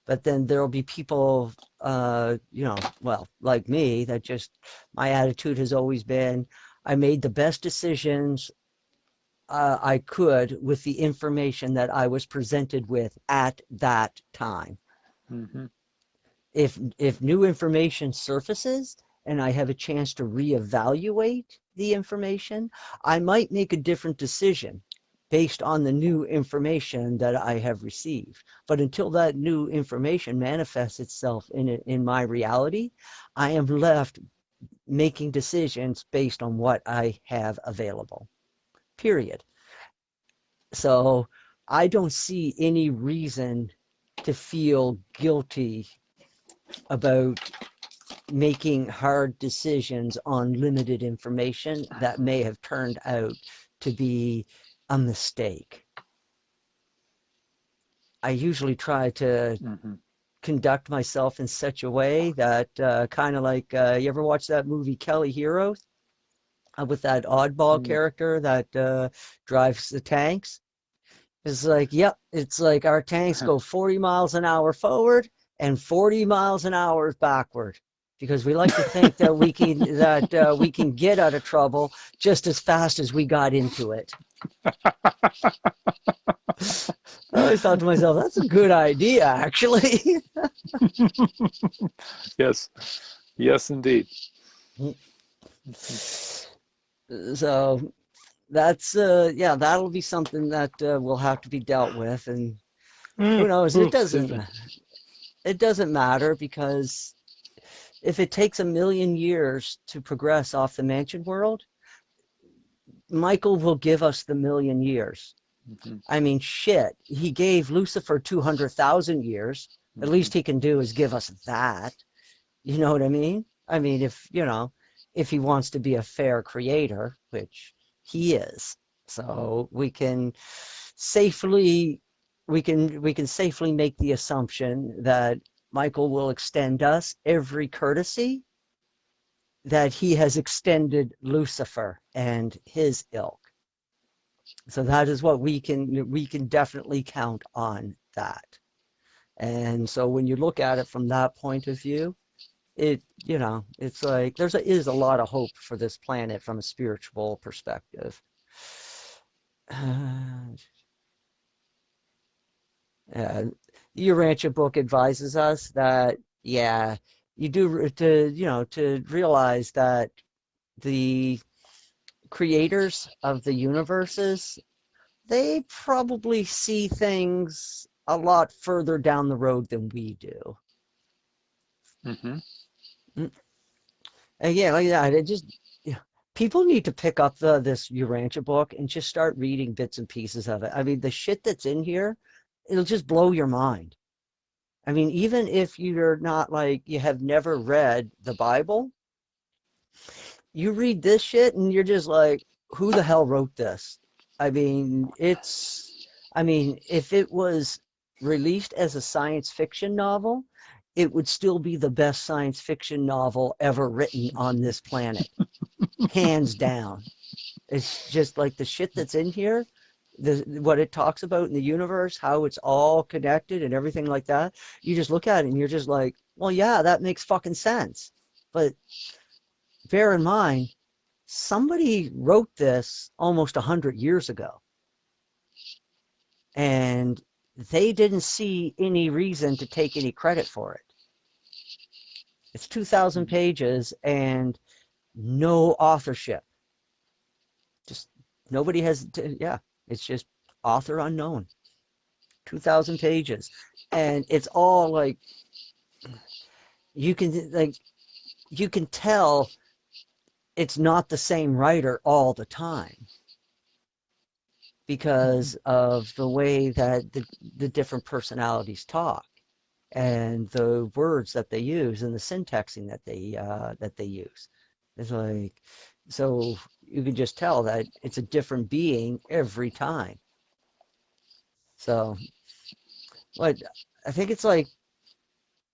But then there'll be people, well, like me, that just, my attitude has always been, I made the best decisions I could with the information that I was presented with at that time. Mm-hmm. If new information surfaces and I have a chance to reevaluate the information, I might make a different decision based on the new information that I have received. But until that new information manifests itself in my reality, I am left making decisions based on what I have available, period. So I don't see any reason to feel guilty about making hard decisions on limited information that may have turned out to be a mistake. I usually try to conduct myself in such a way that kind of like, you ever watch that movie Kelly Heroes with that oddball character that drives the tanks? It's like, yep, it's like our tanks go 40 miles an hour forward and 40 miles an hour backward, because we like to think that we can get out of trouble just as fast as we got into it. I always thought to myself, that's a good idea, actually. Yes, yes, indeed. So that's yeah, that'll be something that will have to be dealt with, and Who knows? Excuse me. It doesn't matter, because if it takes 1,000,000 years to progress off the mansion world, Michael will give us the 1,000,000 years. Mm-hmm. I mean, shit, he gave Lucifer 200,000 years. At Mm-hmm. least he can do is give us that. You know what I mean? I mean, if he wants to be a fair creator, which he is, so we can safely make the assumption that Michael will extend us every courtesy that he has extended Lucifer and his ilk. So that is what we can definitely count on that. And so when you look at it from that point of view, it's like is a lot of hope for this planet from a spiritual perspective. The Urantia book advises us that, yeah, you do to realize that the creators of the universes, they probably see things a lot further down the road than we do. Mm-hmm. Again, like that, people need to pick up this Urantia book and just start reading bits and pieces of it. I mean, the shit that's in here, it'll just blow your mind. I mean, even if you're not like, you have never read the Bible, you read this shit and you're just like, who the hell wrote this? I mean, if it was released as a science fiction novel, it would still be the best science fiction novel ever written on this planet. Hands down. It's just like the shit that's in here, what it talks about in the universe, how it's all connected and everything like that. You just look at it and you're just like, well, yeah, that makes fucking sense. But bear in mind, somebody wrote this almost 100 years ago. And they didn't see any reason to take any credit for it. It's 2,000 pages and no authorship. Just nobody has, yeah, it's just author unknown. 2,000 pages. And it's all like, you can tell it's not the same writer all the time because of the way that the different personalities talk and the words that they use and the syntaxing that they use. It's like, so you can just tell that it's a different being every time. So, what I think it's like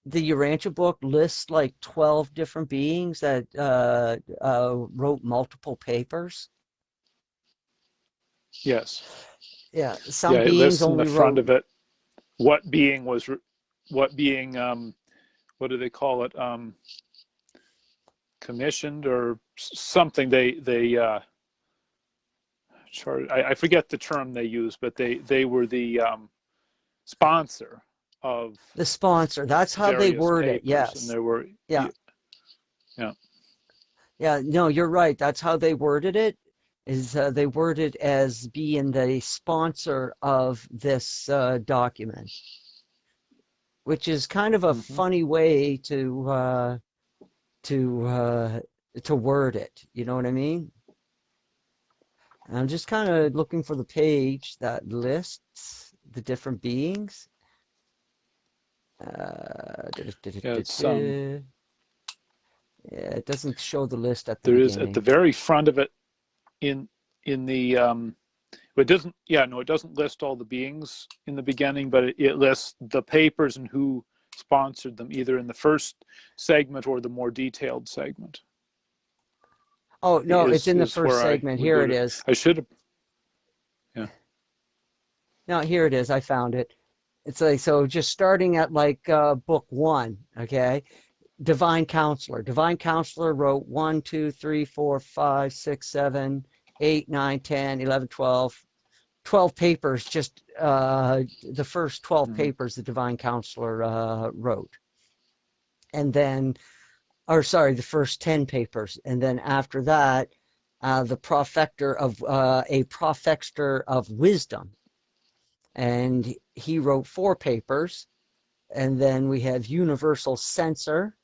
the Urantia book lists like 12 different beings that wrote multiple papers. Yes. Yeah, some Yeah, it beings lists in the only front wrote. of it what being was, what being, what do they call it? Commissioned or something. They I forget the term they use, but they were the sponsor of The sponsor. That's how they various word it. papers, and Yes. there were Yeah. yeah. Yeah. No, you're right. That's how they worded it. Is they worded as being the sponsor of this document, which is kind of a funny way to word it. You know what I mean? And I'm just kind of looking for the page that lists the different beings. Yeah, it's Yeah, it doesn't show the list at the there is at the beginning. very front of it in the it doesn't, yeah, no, it doesn't list all the beings in the beginning, but it lists the papers and who sponsored them, either in the first segment or the more detailed segment. Oh, no, it's in the Is first where I segment. would Here go it to. is. I should have, yeah. No, here it is. I found it. It's like, so just starting at like book 1, okay? Divine Counselor. Divine Counselor wrote 1, 2, 3, 4, 5, 6, 7, 8, 9, 10, 11, 12. 12 papers, just the first 12 papers the Divine Counselor wrote. And then, or sorry, the first 10 papers. And then after that, the profector of a profector of wisdom. and he wrote 4 papers. And then we have Universal Censor,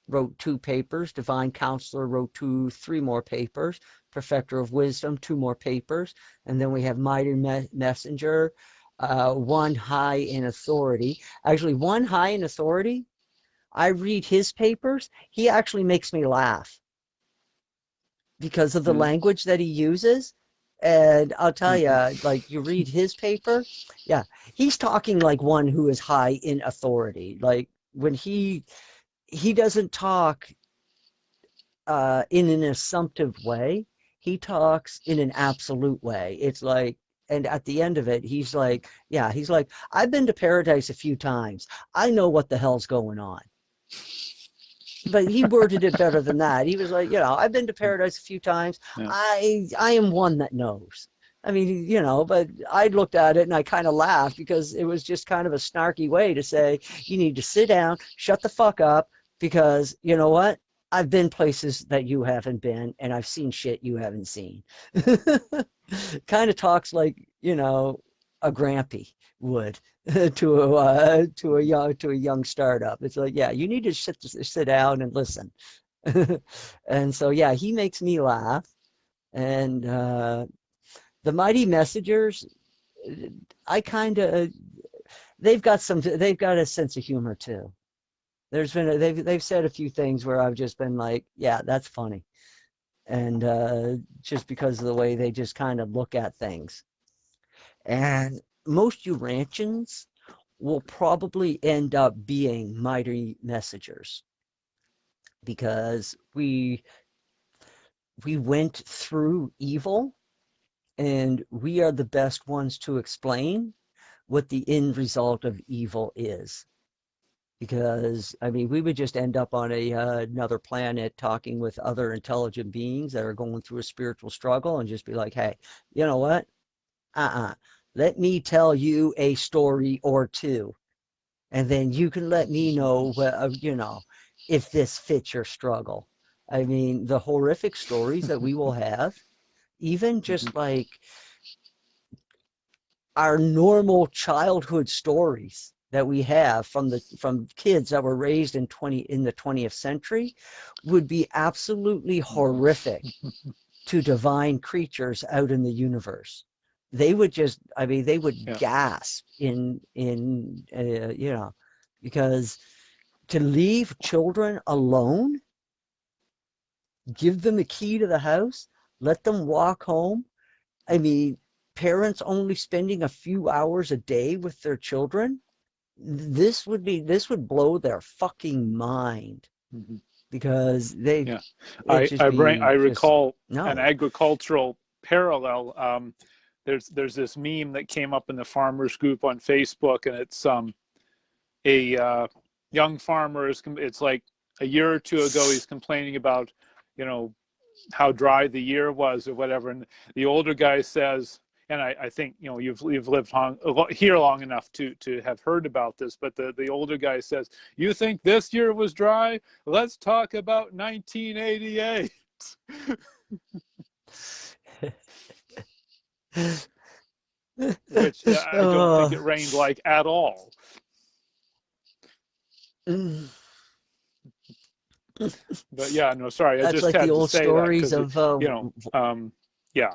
wrote 2 papers. Divine Counselor wrote 3 more papers. Perfecter of Wisdom, 2 more papers. And then we have Mighty Messenger, 1 high in authority. Actually, 1 high in authority, I read his papers. He actually makes me laugh because of the language that he uses. And I'll tell you, like, you read his paper, yeah, he's talking like one who is high in authority. Like, when he doesn't talk in an assumptive way, he talks in an absolute way. It's like, and at the end of it, he's like, I've been to paradise a few times. I know what the hell's going on. But he worded it better than that. He was like, I've been to paradise a few times. Yeah. I am one that knows. I mean, but I looked at it and I kind of laughed because it was just kind of a snarky way to say, you need to sit down, shut the fuck up, because you know what? I've been places that you haven't been, and I've seen shit you haven't seen. Kind of talks like, a grampy would to a young startup. It's like, yeah, you need to sit down and listen. And so, yeah, he makes me laugh. And the Mighty Messengers, they've got a sense of humor too. They've said a few things where I've just been like, yeah, that's funny. And just because of the way they just kind of look at things. And most Urantians will probably end up being Mighty Messengers because we went through evil, and we are the best ones to explain what the end result of evil is. Because, I mean, we would just end up on another planet talking with other intelligent beings that are going through a spiritual struggle and just be like, hey, you know what? Let me tell you a story or two. And then you can let me know, if this fits your struggle. I mean, the horrific stories that we will have, even just like our normal childhood stories that we have from kids that were raised in the 20th century, would be absolutely horrific to divine creatures out in the universe. They would gasp because to leave children alone, give them a key to the house, let them walk home. I mean, parents only spending a few hours a day with their children. This would blow their fucking mind, because they. I recall an agricultural parallel. There's this meme that came up in the farmers group on Facebook, and it's a young farmer it's like a year or two ago, he's complaining about how dry the year was or whatever, and the older guy says, and I think you've lived here long enough to have heard about this, but the older guy says, you think this year was dry? Let's talk about 1988. Which I don't think it rained like at all. But yeah, no, sorry, I just had to say that because yeah.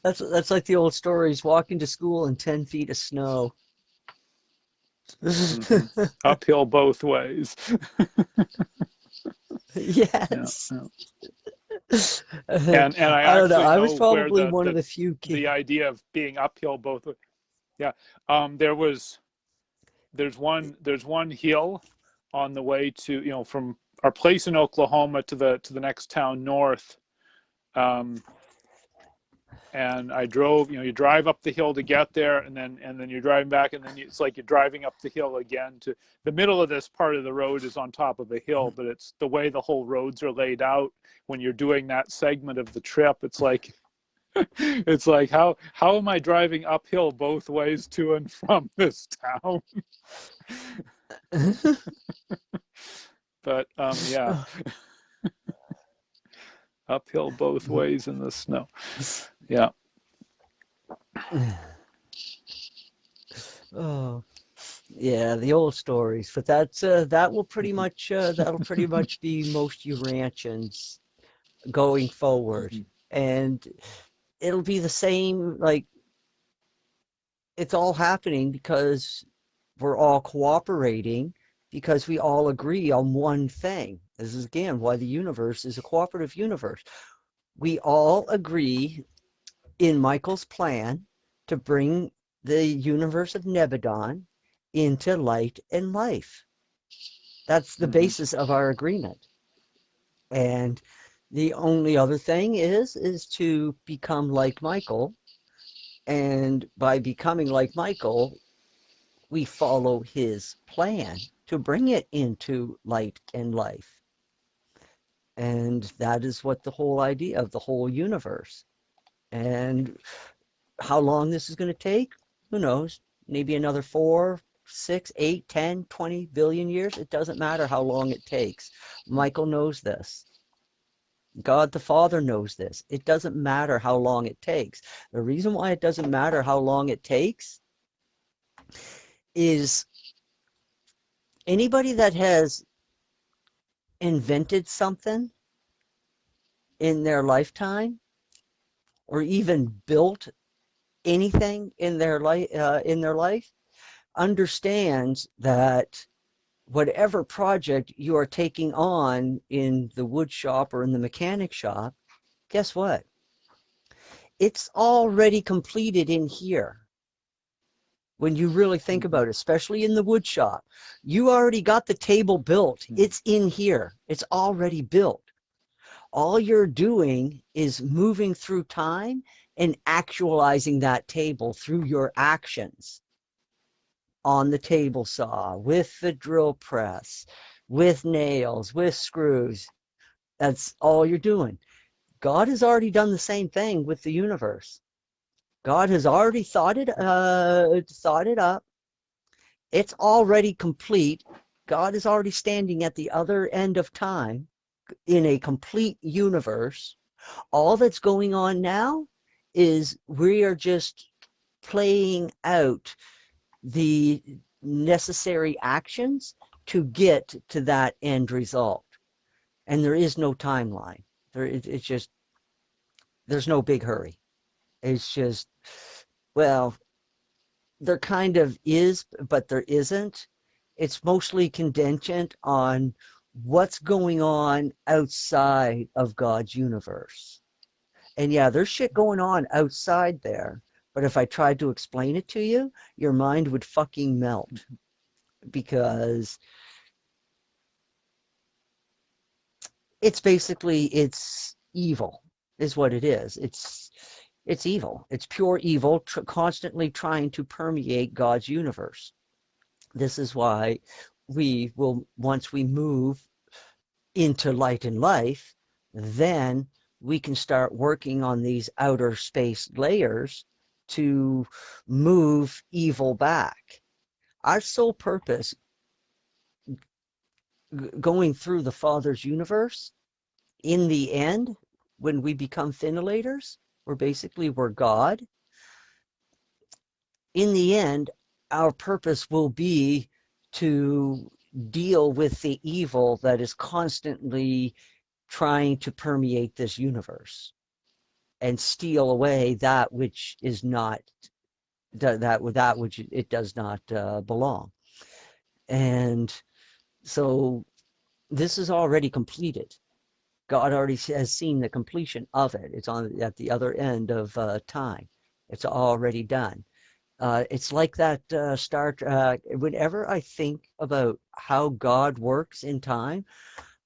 That's like the old stories, walking to school in 10 feet of snow. Uphill both ways. Yes. Yeah. And I don't know. I was probably one of the few kids. The idea of being uphill both ways. Yeah. There's one hill on the way to, from our place in Oklahoma to the next town north. And I drove, you drive up the hill to get there, and then you're driving back, and then it's like you're driving up the hill again. To the middle of this part of the road is on top of a hill, but it's the way the whole roads are laid out when you're doing that segment of the trip. It's like how am I driving uphill both ways to and from this town? But yeah. Uphill both ways in the snow. Yeah. Oh, yeah, the old stories, but that will pretty Mhm. much that'll pretty much be most Urantians going forward, Mhm. and it'll be the same. Like it's all happening because we're all cooperating because we all agree on one thing. This is again why the universe is a cooperative universe. We all agree in Michael's plan to bring the universe of Nebadon into light and life. That's the Mhm. basis of our agreement. And the only other thing is to become like Michael. And by becoming like Michael, we follow his plan to bring it into light and life. And that is what the whole idea of the whole universe. And how long this is going to take, who knows? Maybe another 4, 6, 8, 10, 20 billion years. It doesn't matter how long it takes. Michael knows this. God the Father knows this. It doesn't matter how long it takes. The reason why it doesn't matter how long it takes is anybody that has invented something in their lifetime or even built anything in their life understands that whatever project you are taking on in the wood shop or in the mechanic shop, guess what? It's already completed in here. When you really think Mhm. about it, especially in the wood shop, you already got the table built. Mhm. It's in here. It's already built. All you're doing is moving through time and actualizing that table through your actions on the table saw, with the drill press, with nails, with screws. That's all you're doing. God has already done the same thing with the universe. God has already thought it up. It's already complete. God is already standing at the other end of time in a complete universe. All that's going on now is we are just playing out the necessary actions to get to that end result. And there is no timeline. It's just, there's no big hurry. It's just, well, there kind of is, but there isn't. It's mostly contingent on what's going on outside of God's universe. And yeah, there's shit going on outside there. But if I tried to explain it to you, your mind would fucking melt because it's evil is what it is. It's evil. It's pure evil, constantly trying to permeate God's universe. This is why we will, once we move into light and life, then we can start working on these outer space layers to move evil back. Our sole purpose going through the Father's universe, in the end, when we become Thinilators, we're God. In the end, our purpose will be to deal with the evil that is constantly trying to permeate this universe and steal away that which is not that which it does not belong. And so this is already completed. God already has seen the completion of it. It's on at the other end of time. It's already done. It's like that Star Trek. Whenever I think about how God works in time,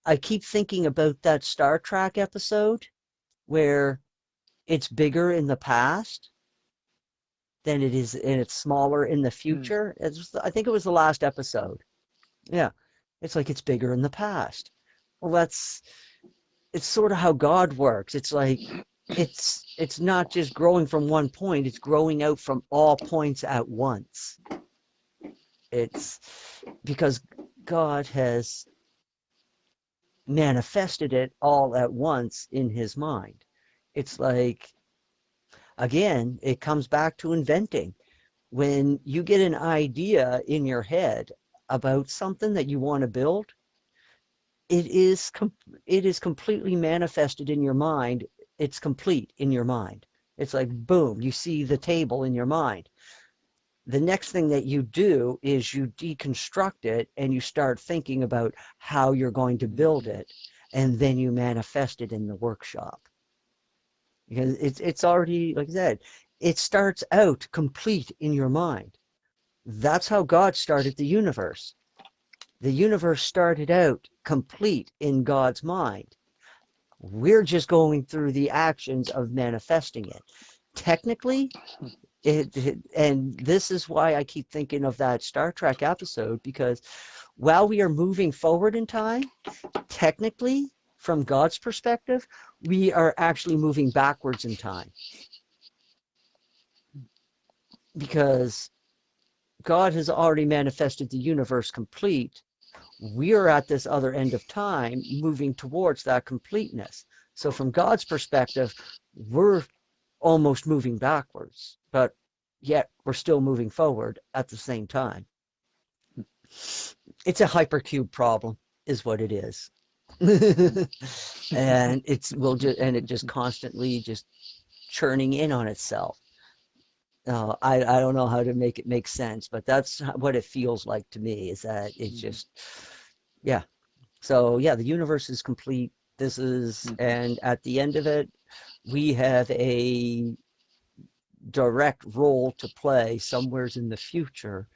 I keep thinking about that Star Trek episode where it's bigger in the past than it is, and it's smaller in the Mhm. future. I think it was the last episode. Yeah, it's like it's bigger in the past. Well, it's sort of how God works. It's like it's not just growing from one point; it's growing out from all points at once. It's because God has manifested it all at once in his mind. It's like Again, it comes back to inventing. When you get an idea in your head about something that you want to build, it is completely manifested in your mind. It's complete in your mind. It's like, boom, you see the table in your mind. The next thing that you do is you deconstruct it and you start thinking about how you're going to build it, and then you manifest it in the workshop. Because it's already, like I said, it starts out complete in your mind. That's how God started the universe. The universe started out complete in God's mind. We're just going through the actions of manifesting it. Technically, and this is why I keep thinking of that Star Trek episode, because while we are moving forward in time, technically, from God's perspective, we are actually moving backwards in time. Because God has already manifested the universe complete. We are at this other end of time moving towards that completeness. So from God's perspective, we're almost moving backwards, but yet we're still moving forward at the same time. It's a hypercube problem, is what it is. And it just constantly just churning in on itself. I don't know how to make it make sense, but that's what it feels like to me, is that it's just, yeah. So yeah, the universe is complete. And at the end of it, we have a direct role to play somewheres in the future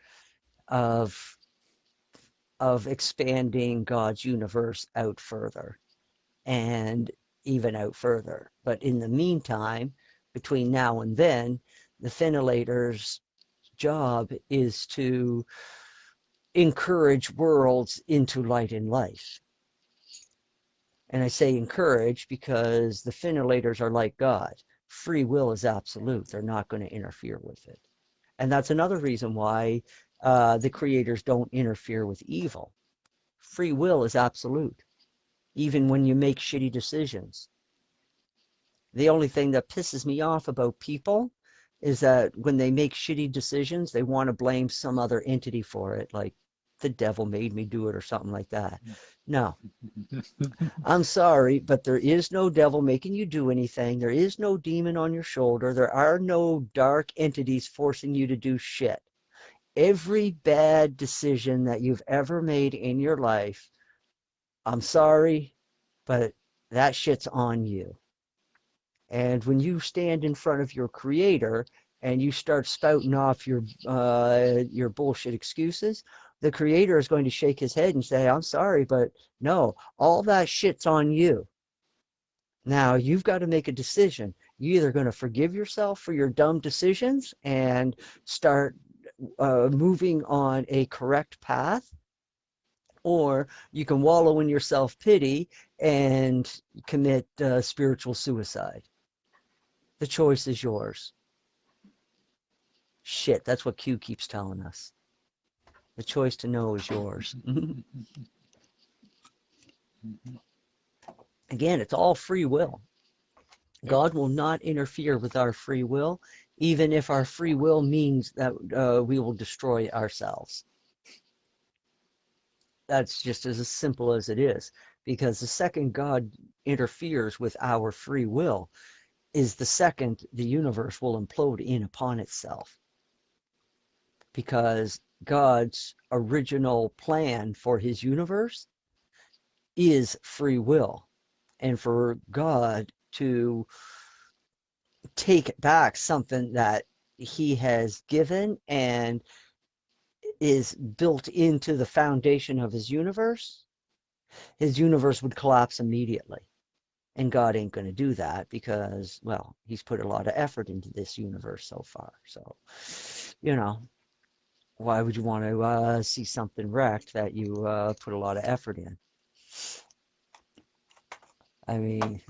of expanding God's universe out further and even out further. But in the meantime, between now and then, the Finilator's job is to encourage worlds into light and life. And I say encourage because the Finilators are like God. Free will is absolute. They're not going to interfere with it. And that's another reason why the creators don't interfere with evil. Free will is absolute, even when you make shitty decisions. The only thing that pisses me off about people is that when they make shitty decisions, they want to blame some other entity for it, like the devil made me do it or something like that. No. I'm sorry, but there is no devil making you do anything. There is no demon on your shoulder. There are no dark entities forcing you to do shit. Every bad decision that you've ever made in your life, I'm sorry, but that shit's on you. And when you stand in front of your creator and you start spouting off your bullshit excuses, the creator is going to shake his head and say, I'm sorry, but no, all that shit's on you. Now you've got to make a decision. You're either going to forgive yourself for your dumb decisions and start moving on a correct path, or you can wallow in your self-pity and commit spiritual suicide. The choice is yours. Shit, that's what Q keeps telling us. The choice to know is yours. Again, it's all free will. God will not interfere with our free will, even if our free will means that we will destroy ourselves. That's just as simple as it is. Because the second God interferes with our free will is the second the universe will implode in upon itself. Because God's original plan for his universe is free will. And for God to take back something that he has given and is built into the foundation of his universe would collapse immediately. And God ain't going to do that because, well, he's put a lot of effort into this universe so far. So, why would you want to see something wrecked that you put a lot of effort in? I mean,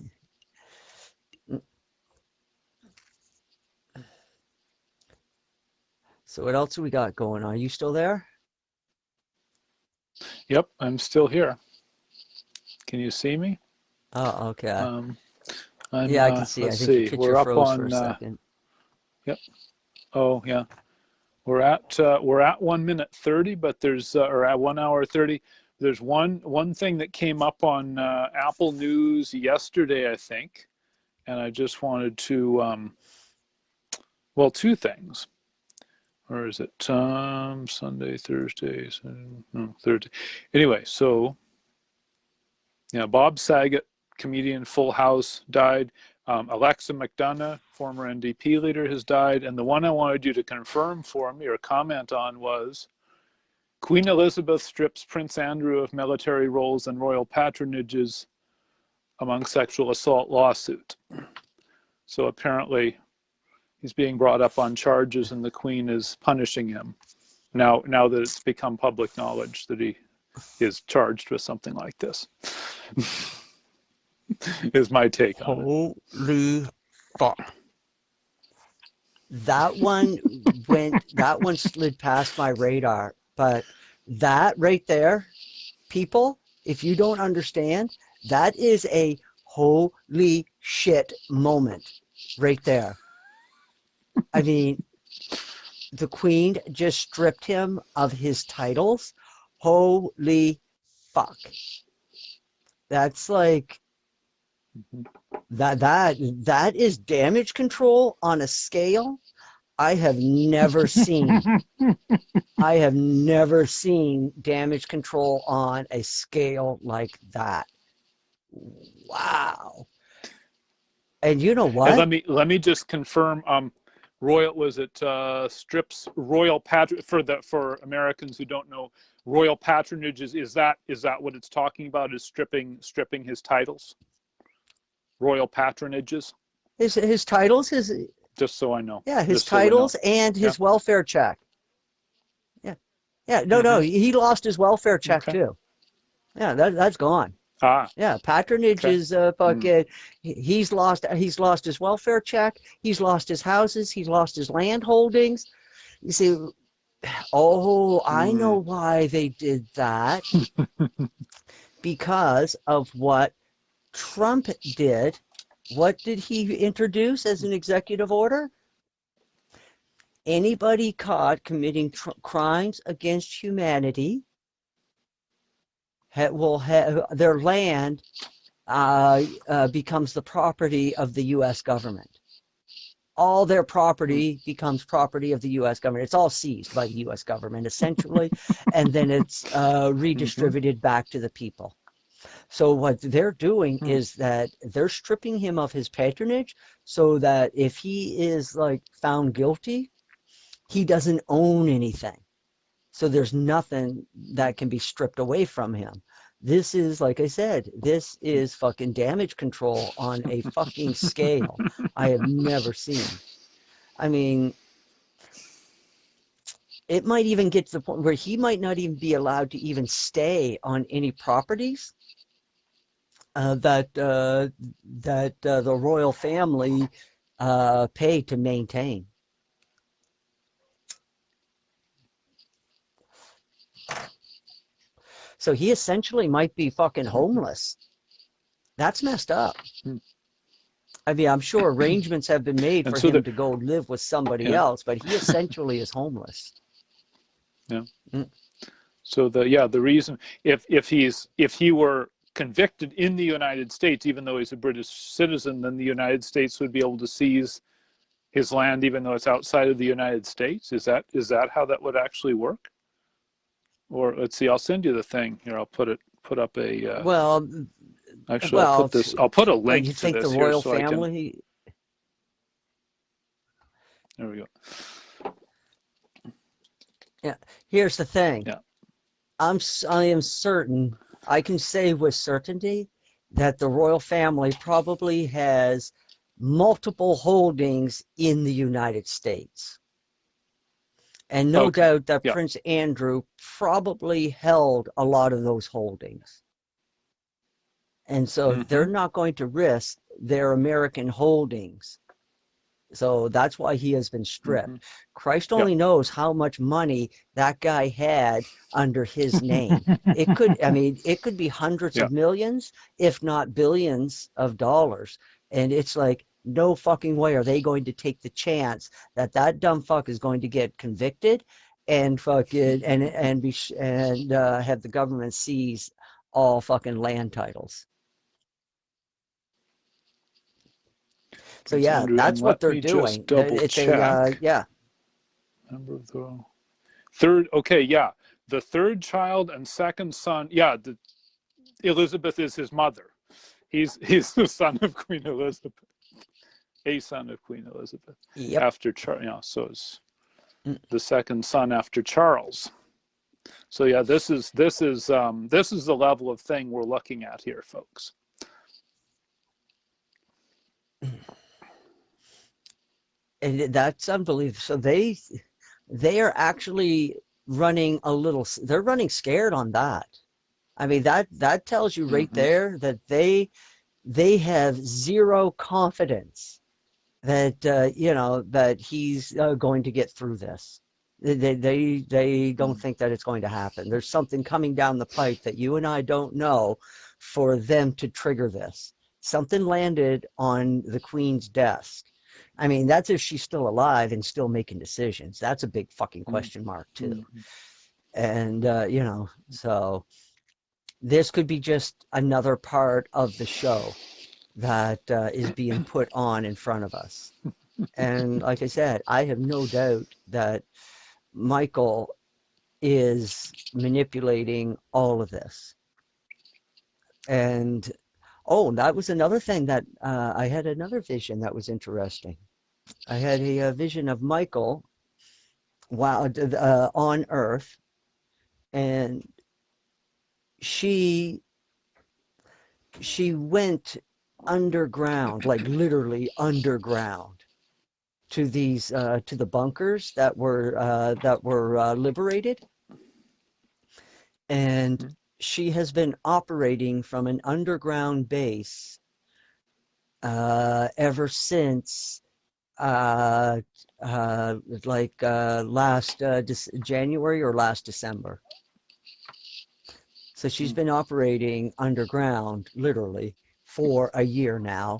so what else we got going on? Are you still there? Yep, I'm still here. Can you see me? Oh, okay. Yeah, I can see. I think your Let's picture see. froze We're up for a on second. Yep. Oh, yeah. We're at 1 minute 30, but there's or at 1 hour 30. There's one thing that came up on Apple News yesterday, I think, and I just wanted to well, two things. Or is it Sunday, Thursday, no, Thursday. Anyway, so yeah, Bob Saget, comedian, Full House, died. Alexa McDonough, former NDP leader, has died. And the one I wanted you to confirm for me or comment on was Queen Elizabeth strips Prince Andrew of military roles and royal patronages among sexual assault lawsuit. So apparently he's being brought up on charges and the Queen is punishing him. Now that it's become public knowledge that he is charged with something like this. Is my take on it. Holy fuck. That one slid past my radar, but that right there, people, if you don't understand, that is a holy shit moment right there. I mean, the Queen just stripped him of his titles. Holy fuck. That's like that is damage control on a scale I have never seen. I have never seen damage control on a scale like that. Wow. And you know what? And let me just confirm. Royal, was it strips royal patron for Americans who don't know, royal patronage is that what it's talking about? Is stripping his titles? Royal patronages? His titles, his just so I know. Yeah, his titles and his welfare check. Yeah. Yeah, no, he lost his welfare check too. Yeah, that's gone. Yeah, patronage is fucking. He's lost his welfare check. He's lost his houses. He's lost his land holdings. You see, I know why they did that. Because of what Trump did. What did he introduce as an executive order? Anybody caught committing crimes against humanity will have their land becomes the property of the U.S. government. All their property becomes property of the U.S. government. It's all seized by the U.S. government, essentially, and then it's redistributed back to the people. So what they're doing is that they're stripping him of his patronage so that if he is like found guilty, he doesn't own anything. So there's nothing that can be stripped away from him. This is, like I said, this is fucking damage control on a fucking scale I have never seen. I mean, it might even get to the point where he might not even be allowed to even stay on any properties that the royal family pay to maintain. So he essentially might be fucking homeless. That's messed up. I mean, I'm sure arrangements have been made for him to go live with somebody else, but he essentially is homeless. Yeah. So the reason if he were convicted in the United States, even though he's a British citizen, then the United States would be able to seize his land, even though it's outside of the United States. Is that how that would actually work? Or let's see, I'll send you the thing here. I'll put up a. Actually, I'll put a link you to think this the royal here so family? There we go. Yeah. Here's the thing. Yeah. I am certain. I can say with certainty that the royal family probably has multiple holdings in the United States. And no doubt that Prince Andrew probably held a lot of those holdings. And so they're not going to risk their American holdings. So that's why he has been stripped. Christ only knows how much money that guy had under his name. It could be hundreds of millions, if not billions of dollars. And it's like, no fucking way are they going to take the chance that that dumb fuck is going to get convicted and fucking and have the government seize all fucking land titles. So Thanks, yeah, Andrew. And that's what let they're me just doing. double It's a check. yeah. Member of the third. Okay, yeah. The third child and second son. Yeah, Elizabeth is his mother. He's the son of Queen Elizabeth, a son of Queen Elizabeth. Yep. After Charles, yeah. So it's the second son after Charles. So yeah, this is the level of thing we're looking at here, folks. And that's unbelievable. So they are actually running a little. They're running scared on that. I mean that tells you right there that they have zero confidence that that he's going to get through this. They don't think that it's going to happen. There's something coming down the pipe that you and I don't know for them to trigger this. Something landed on the Queen's desk. I mean, that's if she's still alive and still making decisions. That's a big fucking question mark too. And so this could be just another part of the show that is being put on in front of us. And like I said, I have no doubt that Michael is manipulating all of this. And that was another thing that I had another vision that was interesting. I had a vision of Michael on Earth, and she went underground, like literally underground, to these to the bunkers that were liberated, and she has been operating from an underground base ever since last January or last December. So she's been operating underground literally for a year now,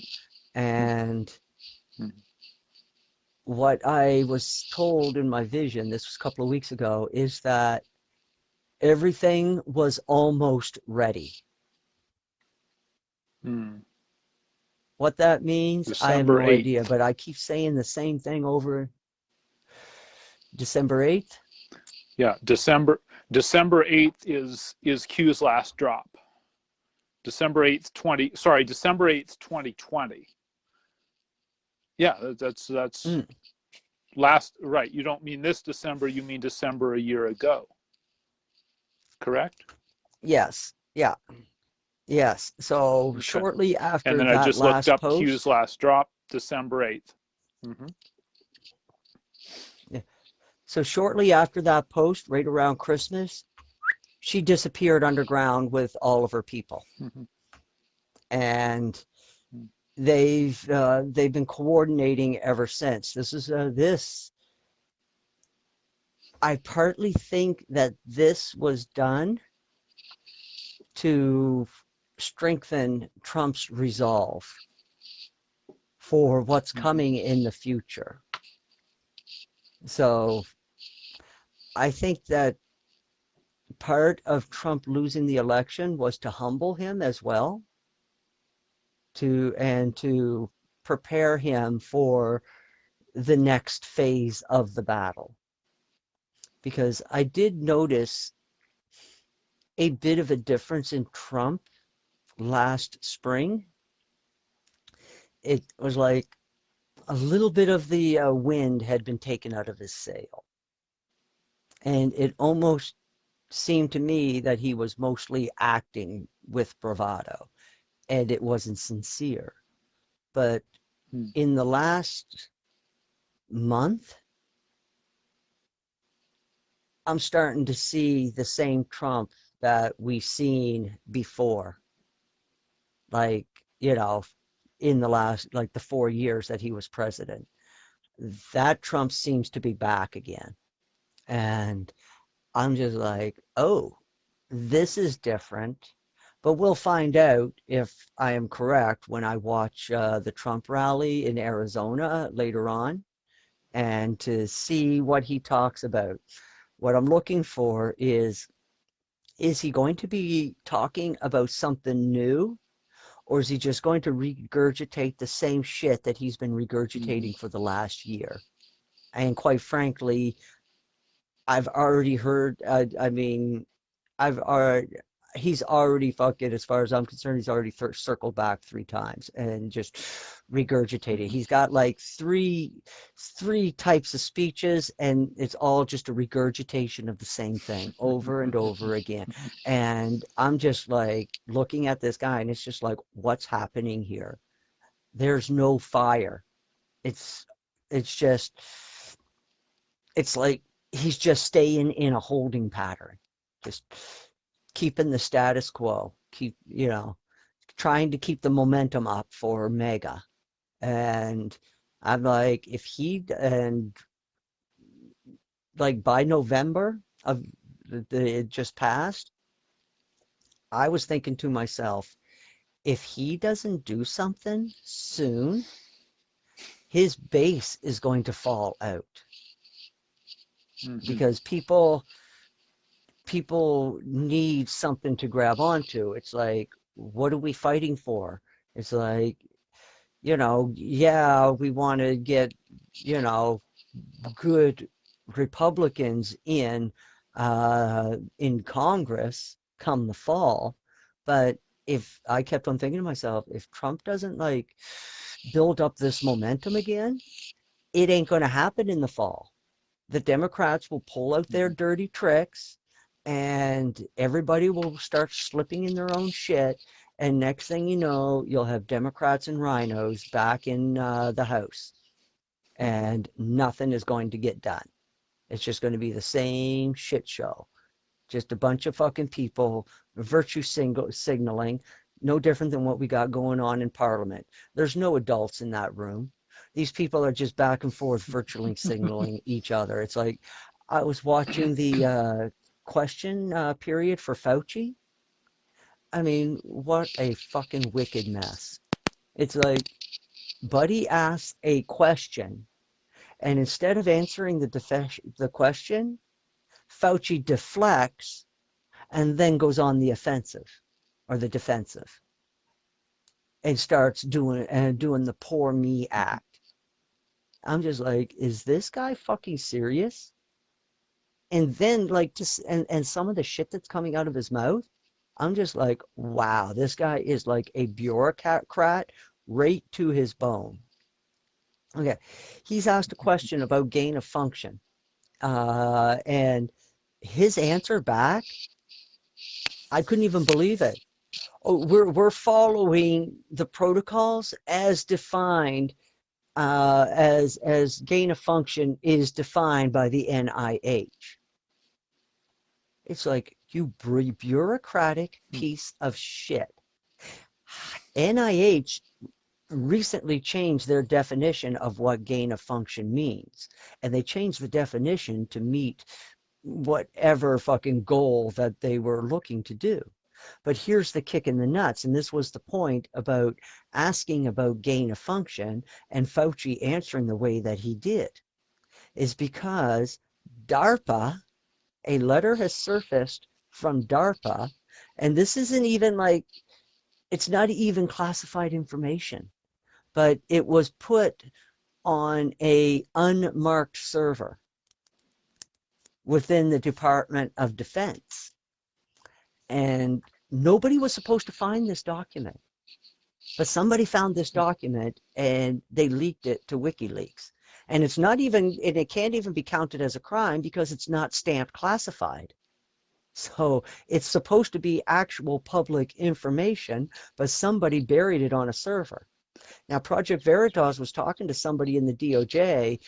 and what I was told in my vision, this was a couple of weeks ago, is that everything was almost ready. What that means, December I have no 8th. idea, but I keep saying the same thing over. December 8th? Yeah, December 8th is Q's last drop. December 8th, 2020. Yeah, that's last, right. You don't mean this December, you mean December a year ago. Correct? Yes. Yeah. Yes. So okay. Shortly after and then that I just looked up post, Q's last drop, December 8th. Yeah. So shortly after that post, right around Christmas, she disappeared underground with all of her people. And they've been coordinating ever since. I partly think that this was done to strengthen Trump's resolve for what's coming in the future. So I think that part of Trump losing the election was to humble him as well, to prepare him for the next phase of the battle. Because I did notice a bit of a difference in Trump last spring. It was like a little bit of the wind had been taken out of his sail. And it almost seemed to me that he was mostly acting with bravado, and it wasn't sincere. But in the last month, I'm starting to see the same Trump that we've seen before. Like, in the last, like the 4 years that he was president. That Trump seems to be back again. And I'm just like, oh, this is different. But we'll find out if I am correct when I watch the Trump rally in Arizona later on, and to see what he talks about. What I'm looking for is he going to be talking about something new, or is he just going to regurgitate the same shit that he's been regurgitating for the last year? And quite frankly, I've already heard, I mean, I've already, he's already fucking, as far as I'm concerned, he's already circled back 3 times and just regurgitated. He's got like three types of speeches, and it's all just a regurgitation of the same thing over and over again. And I'm just like looking at this guy, and it's just like, what's happening here? There's no fire. It's it's just it's like he's just staying in a holding pattern, just keeping the status quo, trying to keep the momentum up for mega. And I'm like, if he, and like by November of it just passed, I was thinking to myself, if he doesn't do something soon, his base is going to fall out because people need something to grab onto. It's like, what are we fighting for? It's like, yeah, we want to get, good Republicans in Congress come the fall. But if I kept on thinking to myself, if Trump doesn't like build up this momentum again, it ain't going to happen in the fall. The Democrats will pull out their dirty tricks, and everybody will start slipping in their own shit. And next thing you know, you'll have Democrats and rhinos back in the House, and nothing is going to get done. It's just going to be the same shit show. Just a bunch of fucking people virtue signaling, no different than what we got going on in Parliament. There's no adults in that room. These people are just back and forth virtually signaling each other. It's like, I was watching the question period for Fauci. I mean, what a fucking wicked mess. It's like, Buddy asks a question, and instead of answering the question, Fauci deflects and then goes on the offensive or the defensive and starts doing the poor me act. I'm just like, is this guy fucking serious? And then like and some of the shit that's coming out of his mouth, I'm just like, wow, this guy is like a bureaucrat right to his bone. Okay, he's asked a question about gain of function, and his answer back, I couldn't even believe it. Oh, we're following the protocols as defined, as gain of function is defined by the NIH. It's like, you bureaucratic piece of shit. NIH recently changed their definition of what gain of function means, and they changed the definition to meet whatever fucking goal that they were looking to do. But here's the kick in the nuts, and this was the point about asking about gain of function and Fauci answering the way that he did, is because DARPA, a letter has surfaced from DARPA, and this isn't even like, it's not even classified information, but it was put on a unmarked server within the Department of Defense. And nobody was supposed to find this document, but somebody found this document and they leaked it to WikiLeaks. And it's not even, and it can't even be counted as a crime because it's not stamped classified. So it's supposed to be actual public information, but somebody buried it on a server. Now, Project Veritas was talking to somebody in the DOJ,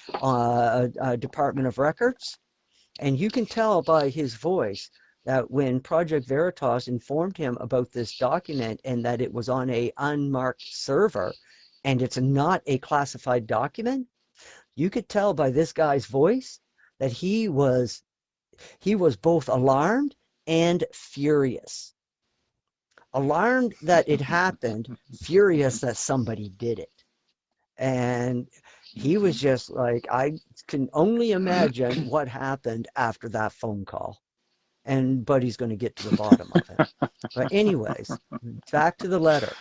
Department of Records, and you can tell by his voice that when Project Veritas informed him about this document and that it was on a unmarked server and it's not a classified document, you could tell by this guy's voice that he was both alarmed and furious. alarmed that it happened, furious that somebody did it. And he was just like, I can only imagine what happened after that phone call. And Buddy's going to get to the bottom of it. But anyways, back to the letter.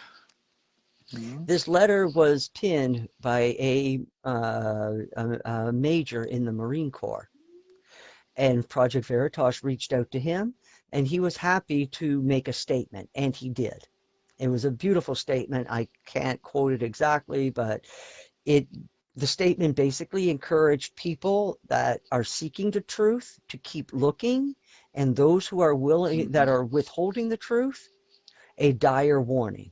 This letter was pinned by a major in the Marine Corps. And Project Veritas reached out to him, and he was happy to make a statement, and he did. It was a beautiful statement. I can't quote it exactly, but the statement basically encouraged people that are seeking the truth to keep looking, and those who are willing, that are withholding the truth, a dire warning.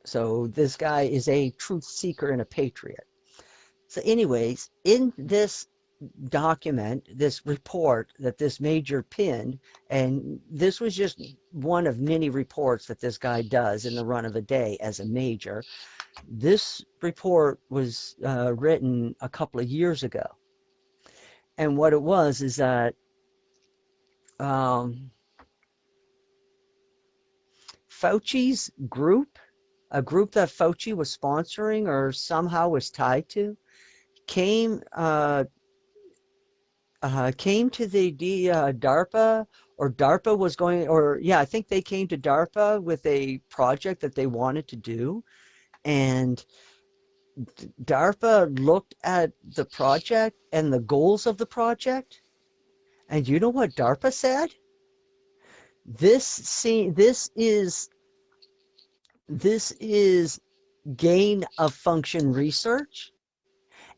So this guy is a truth seeker and a patriot. So anyways, in this document, this report that this major pinned, and this was just one of many reports that this guy does in the run of a day as a major. This report was written a couple of years ago. And what it was is that Fauci's group, a group that Fauci was sponsoring or somehow was tied to, came to the DARPA, or DARPA was going, or yeah, I think they came to DARPA with a project that they wanted to do. And DARPA looked at the project and the goals of the project. And you know what DARPA said? This is gain of function research,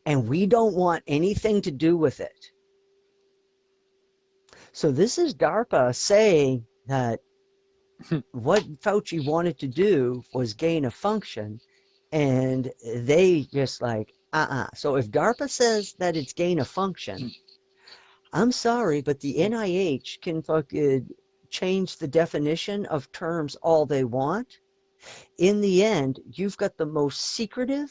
and we don't want anything to do with it. So this is DARPA saying that what Fauci wanted to do was gain a function, and they just like, So if DARPA says that it's gain of function, I'm sorry, but the NIH can fucking change the definition of terms all they want. In the end, you've got the most secretive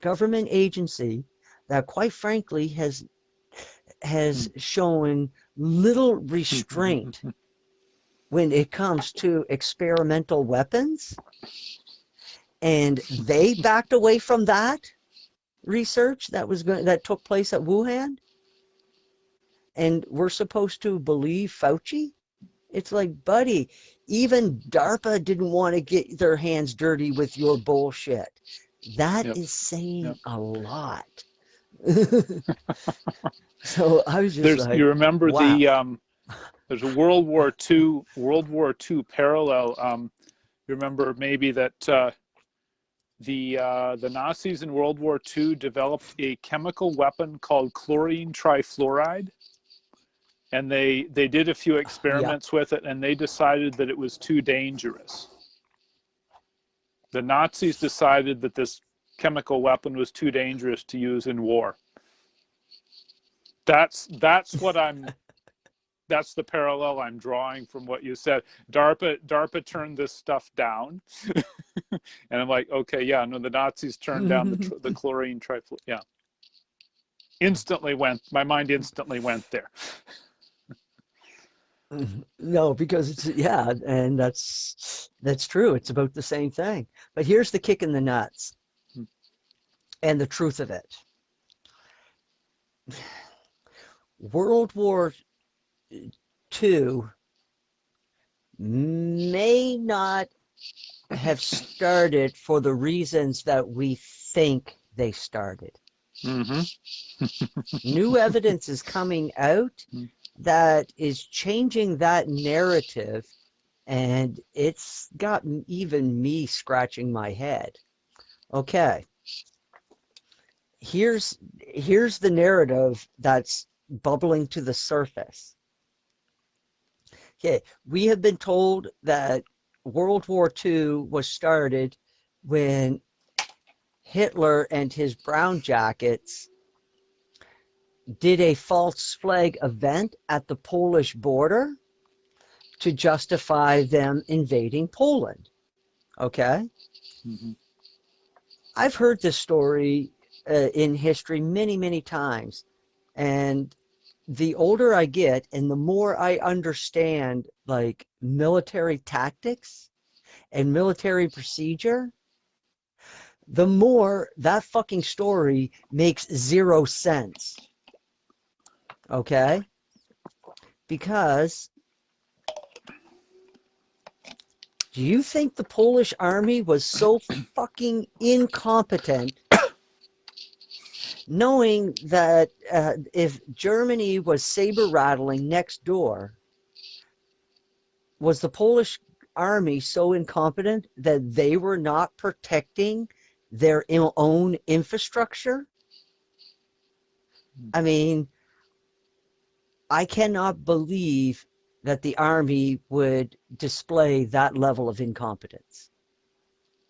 government agency that, quite frankly, has shown little restraint when it comes to experimental weapons. And they backed away from that research that took place at Wuhan. And we're supposed to believe Fauci? It's like, buddy, even DARPA didn't want to get their hands dirty with your bullshit. That is saying a lot. So I was just like, you remember wow. There's a World War II parallel. You remember maybe that the Nazis in World War II developed a chemical weapon called chlorine trifluoride, and they did a few experiments with it, and they decided that it was too dangerous. The Nazis decided that this chemical weapon was too dangerous to use in war. That's what that's the parallel I'm drawing from what you said. DARPA turned this stuff down. And I'm like, okay, yeah, no, the Nazis turned down the chlorine trifluoride. Yeah. My mind instantly went there. No, because it's, and that's true. It's about the same thing. But here's the kick in the nuts and the truth of it. World War II may not have started for the reasons that we think they started. New evidence is coming out that is changing that narrative, and it's gotten even me scratching my head. Okay, here's the narrative that's bubbling to the surface. Okay, we have been told that World War II was started when Hitler and his brown jackets did a false flag event at the Polish border to justify them invading Poland. Okay? I've heard this story in history many, many times. And the older I get and the more I understand like military tactics and military procedure, the more that fucking story makes zero sense. Okay? Because do you think the Polish army was so fucking incompetent, knowing that if Germany was saber rattling next door, was the Polish army so incompetent that they were not protecting their own infrastructure? I mean, I cannot believe that the army would display that level of incompetence.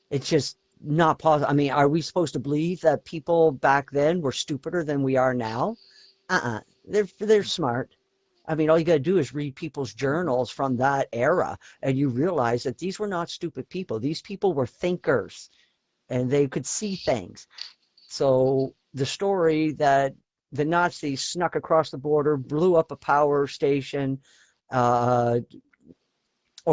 It's just not possible. I mean, are we supposed to believe that people back then were stupider than we are now? They're smart. I mean, all you got to do is read people's journals from that era, and you realize that these were not stupid people. These people were thinkers, and they could see things. So the story that the Nazis snuck across the border, blew up a power station, or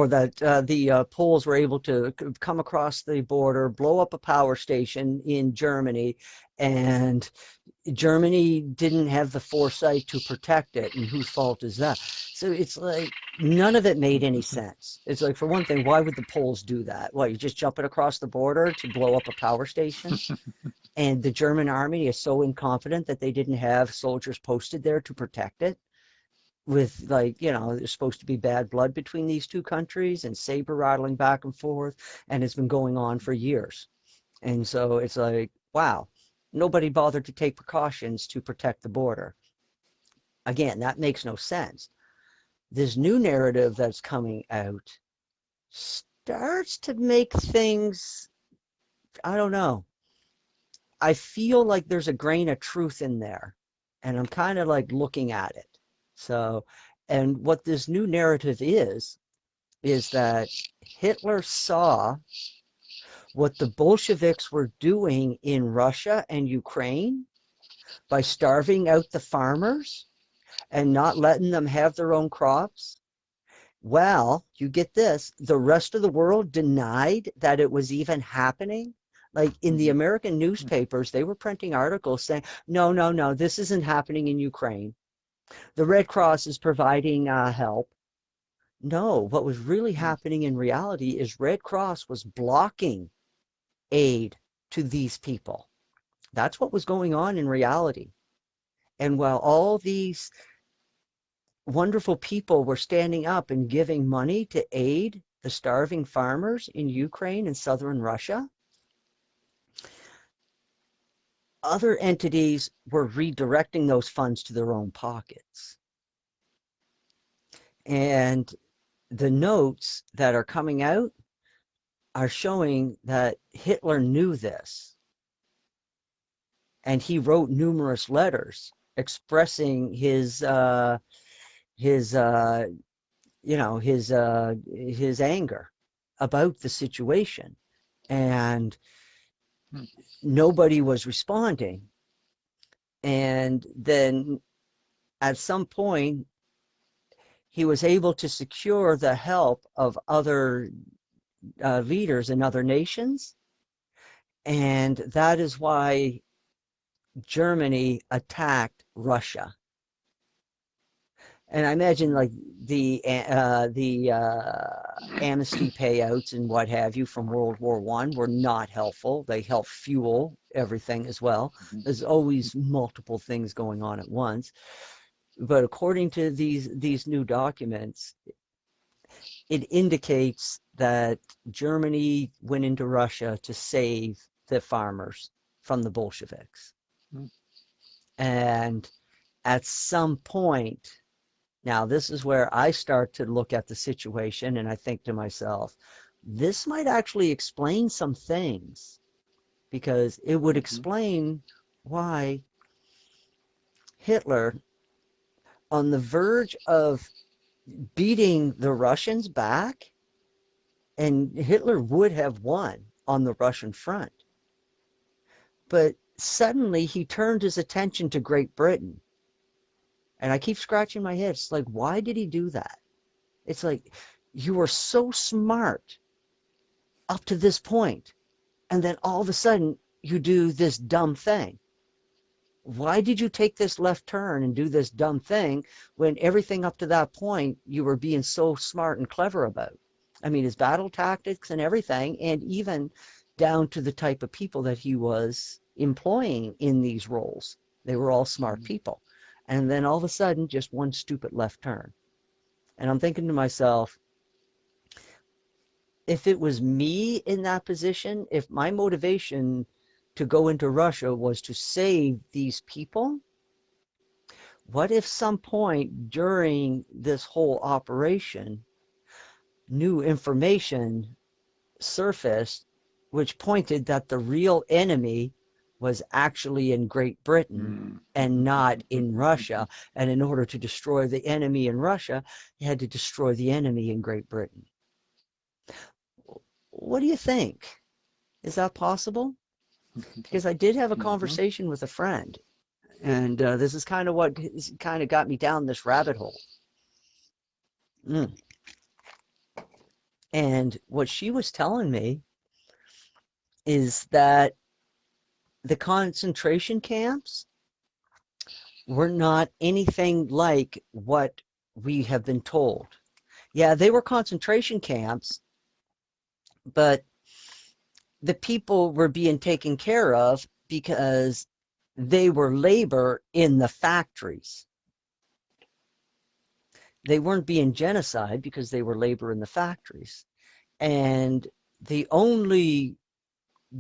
that the Poles were able to come across the border, blow up a power station in Germany, and Germany didn't have the foresight to protect it, and whose fault is that? So it's like none of it made any sense. It's like, for one thing, why would the Poles do that? What, you just jumping across the border to blow up a power station? And the German army is so incompetent that they didn't have soldiers posted there to protect it? With, like, you know, there's supposed to be bad blood between these two countries and saber rattling back and forth, and it's been going on for years. And so it's like, wow, nobody bothered to take precautions to protect the border. Again, that makes no sense. This new narrative that's coming out starts to make things, I don't know. I feel like there's a grain of truth in there, and I'm kind of like looking at it. So, and what this new narrative is that Hitler saw what the Bolsheviks were doing in Russia and Ukraine by starving out the farmers and not letting them have their own crops. Well, you get this, the rest of the world denied that it was even happening. Like in the American newspapers, they were printing articles saying, no, this isn't happening in Ukraine. The Red Cross is providing help. No, what was really happening in reality is Red Cross was blocking aid to these people. That's what was going on in reality. And while all these wonderful people were standing up and giving money to aid the starving farmers in Ukraine and southern Russia, other entities were redirecting those funds to their own pockets. And the notes that are coming out are showing that Hitler knew this. And he wrote numerous letters expressing his anger about the situation. And nobody was responding. And then at some point, he was able to secure the help of other leaders in other nations. And that is why Germany attacked Russia. And I imagine like the amnesty payouts and what have you from World War I were not helpful. They helped fuel everything as well. There's always multiple things going on at once. But according to these new documents, it indicates that Germany went into Russia to save the farmers from the Bolsheviks. And at some point, now this is where I start to look at the situation and I think to myself, this might actually explain some things, because it would explain why Hitler, on the verge of beating the Russians back, and Hitler would have won on the Russian front, but suddenly he turned his attention to Great Britain. And I keep scratching my head. It's like, why did he do that? It's like, you were so smart up to this point, and then all of a sudden you do this dumb thing. Why did you take this left turn and do this dumb thing when everything up to that point you were being so smart and clever about? I mean, his battle tactics and everything, and even down to the type of people that he was employing in these roles. They were all smart people. And then all of a sudden, just one stupid left turn. And I'm thinking to myself, if it was me in that position, if my motivation to go into Russia was to save these people, what if some point during this whole operation, new information surfaced which pointed that the real enemy was actually in Great Britain and not in Russia. And in order to destroy the enemy in Russia, you had to destroy the enemy in Great Britain. What do you think? Is that possible? Because I did have a conversation with a friend, and this is kind of what kind of got me down this rabbit hole. And what she was telling me is that the concentration camps were not anything like what we have been told. Yeah, they were concentration camps, but the people were being taken care of because they were labor in the factories. They weren't being genocide because they were labor in the factories. And the only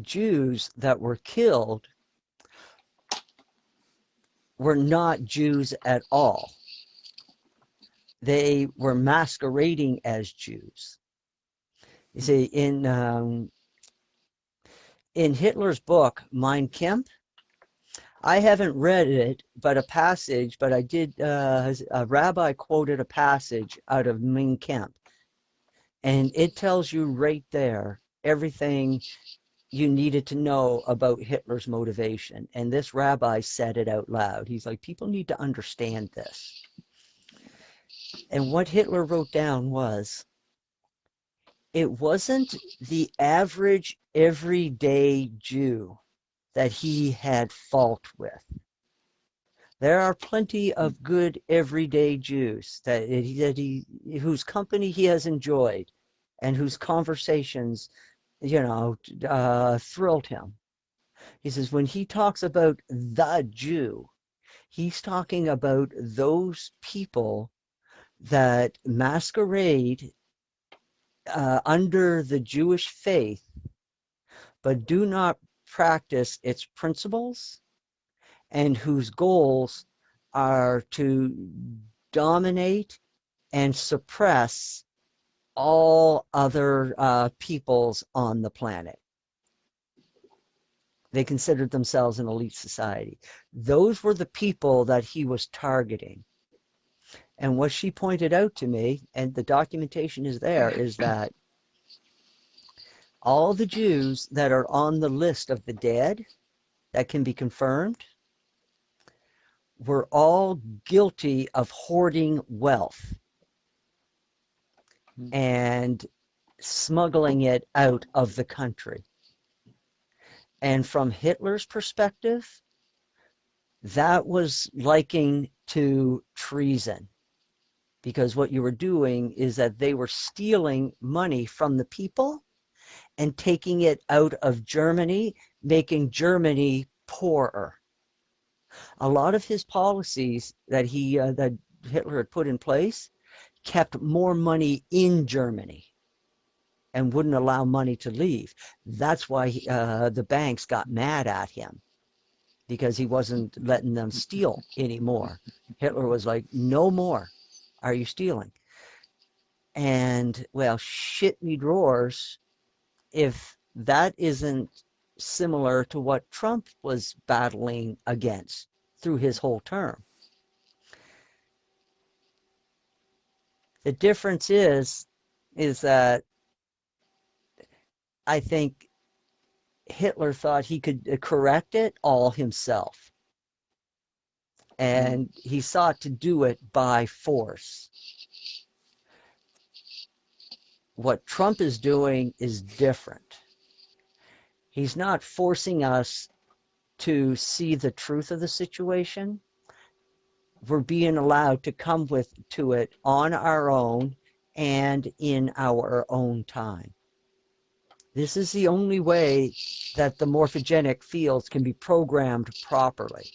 Jews that were killed were not Jews at all. They were masquerading as Jews. You see, in Hitler's book, Mein Kampf, I haven't read it, but I did, a rabbi quoted a passage out of Mein Kampf, and it tells you right there everything you needed to know about Hitler's motivation. And this rabbi said it out loud. He's like, people need to understand this. And what Hitler wrote down was, it wasn't the average everyday Jew that he had fault with. There are plenty of good everyday Jews whose company he has enjoyed and whose conversations, thrilled him. He says, when he talks about the Jew, he's talking about those people that masquerade under the Jewish faith, but do not practice its principles, and whose goals are to dominate and suppress all other peoples on the planet. They considered themselves an elite society. Those were the people that he was targeting. And what she pointed out to me, and the documentation is there, is that all the Jews that are on the list of the dead that can be confirmed were all guilty of hoarding wealth and smuggling it out of the country. And from Hitler's perspective, that was likened to treason, because what you were doing is that they were stealing money from the people and taking it out of Germany, making Germany poorer. A lot of his policies that that Hitler had put in place kept more money in Germany and wouldn't allow money to leave. That's why the banks got mad at him, because he wasn't letting them steal anymore. Hitler was like, no more are you stealing. And, well, shit me drawers if that isn't similar to what Trump was battling against through his whole term. The difference is that I think Hitler thought he could correct it all himself. and he sought to do it by force. What Trump is doing is different. He's not forcing us to see the truth of the situation. We're being allowed to come to it on our own and in our own time. This is the only way that the morphogenic fields can be programmed properly,